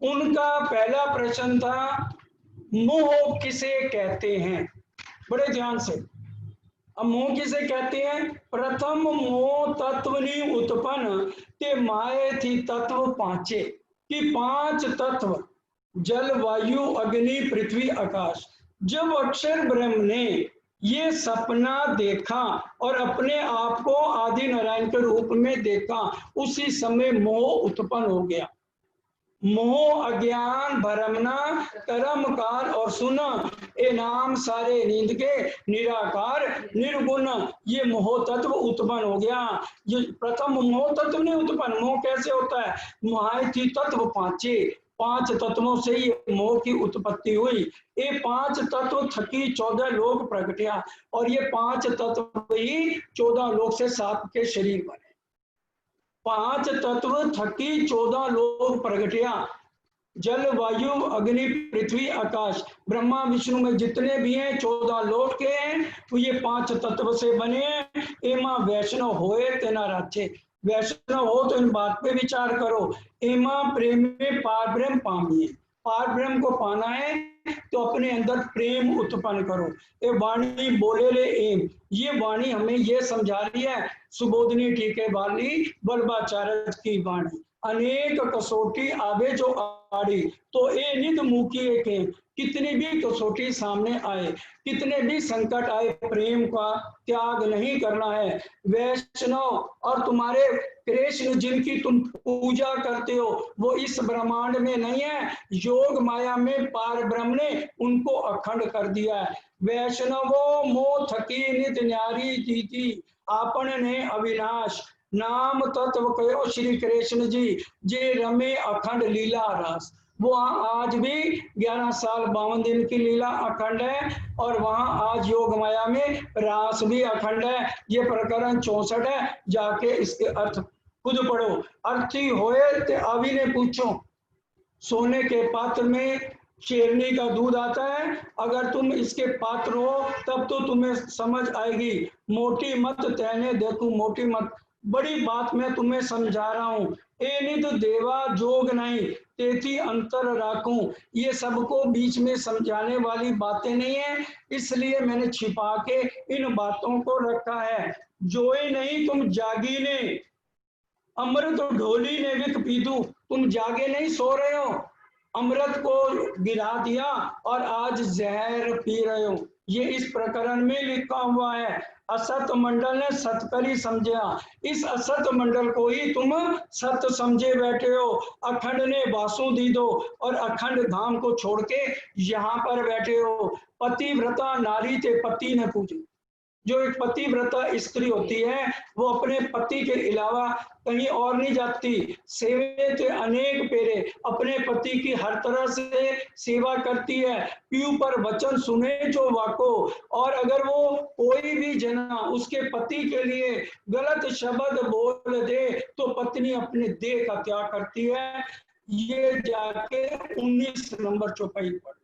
उनका पहला प्रश्न था मोह किसे कहते हैं। बड़े ध्यान से, अब मोह किसे कहते हैं? प्रथम मोह तत्वनी उत्पन्न ते माये थी तत्व पांचे, कि 5 तत्व जल वायु अग्नि पृथ्वी आकाश। जब अक्षर ब्रह्म ने ये सपना देखा और अपने आप को आदि नारायण के रूप में देखा, उसी समय मोह उत्पन्न हो गया। मोह अज्ञान भरमना कर्म काल और सुना, ए नाम सारे नींद के निराकार निर्गुण, ये मोह तत्व उत्पन्न हो गया। ये प्रथम मोह तत्व नहीं उत्पन्न। मोह कैसे होता है? मोहायथी तत्व पांचे, 5 तत्वों से ये मोह की उत्पत्ति हुई। ये 5 तत्व थकी 14 लोक प्रगटिया, और ये 5 तत्व ही 14 लोक से 7 के शरीर बने। 5 तत्व थकी 14 लोक प्रगटिया, जल वायु अग्नि पृथ्वी आकाश। ब्रह्मा विष्णु में जितने भी हैं 14 लोक के हैं, तो ये 5 तत्व से बने। एमा वैष्णव होए तेना राचे। वैष्णव हो तो इन बात पे विचार करो। एमा प्रेम में पार ब्रह्म पामिए। पार ब्रह्म को पाना है तो अपने अंदर प्रेम उत्पन्न करो। ये वाणी बोले ले एम, ये वाणी हमें ये समझा रही है। सुबोधनी टीके वाली वल्लभाचार्य की वाणी। अनेक कसौटी आवे जो आड़ी, तो ए निध मुखी के। कितनी भी कसौटी सामने आए, कितने भी संकट आए, प्रेम का त्याग नहीं करना है। वैष्णव और तुम्हारे कृष्ण जिनकी तुम पूजा करते हो, वो इस ब्रह्मांड में नहीं है। योग माया में पार ब्रह्म ने उनको अखंड कर दिया है। वैष्णवो मोह थकी नित न्यारी जीती, आपन ने अविनाश। नाम तत्व कहो श्री कृष्ण जी, जे रमे अखंड लीला रस। वो आज भी 11 साल 52 दिन की लीला अखंड है, और वहां आज योग माया में रास भी अखंड है। ये प्रकरण 64 है, जाके इसके अर्थ खुद पढ़ो। अर्थी होए ते अभी ने पूछो। सोने के पात्र में शेरनी का दूध आता है। अगर तुम इसके पात्र हो तब तो तुम्हें समझ आएगी। मोटी मत कहने देखूं, मोटी मत, बड़ी बात मैं तुम्हें समझा रहा हूँ। ए निध देवा जोग नहीं, तेथी अंतर राखूं। ये सबको बीच में समझाने वाली बातें नहीं है, इसलिए मैंने छिपा के इन बातों को रखा है। जोए नहीं तुम जागी ने, अमृत ढोली ने विक पीधू। तुम जागे नहीं, सो रहे हो, अमृत को गिरा दिया और आज जहर पी रहे हो। ये इस प्रकरण में लिखा हुआ है। असत मंडल ने सतकरी समझा, इस असत मंडल को ही तुम सत समझे बैठे हो। अखंड ने बासुदी दो और अखंड धाम को छोड़ के यहाँ पर बैठे हो। पतिव्रता नारी थे, पति ने पूछे। जो एक पतिव्रता स्त्री होती है वो अपने पति के अलावा कहीं और नहीं जाती। सेवे के अनेक पेरे, अपने पति की हर तरह से सेवा करती है। पीयू पर वचन सुने जो वाको, और अगर वो कोई भी जना उसके पति के लिए गलत शब्द बोल दे तो पत्नी अपने देह का त्याग करती है। ये जाके 19 नंबर चौपाई पर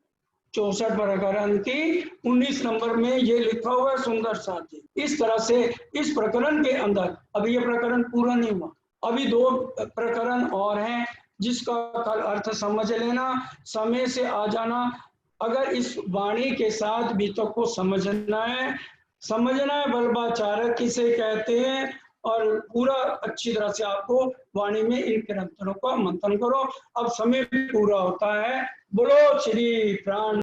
64 प्रकरण की 19 नंबर में ये लिखा हुआ है सुंदर साथ जी। इस तरह से इस प्रकरण के अंदर, अभी ये प्रकरण पूरा नहीं हुआ, अभी 2 प्रकरण और हैं जिसका कल अर्थ समझ लेना, समय से आ जाना। अगर इस वाणी के साथ बीतक को समझना है बल्बाचारक किसे कहते हैं, और पूरा अच्छी तरह से आपको वाणी में इन ग्रंथों का मंथन करो। अब समय पूरा होता है। बोलो श्री प्राण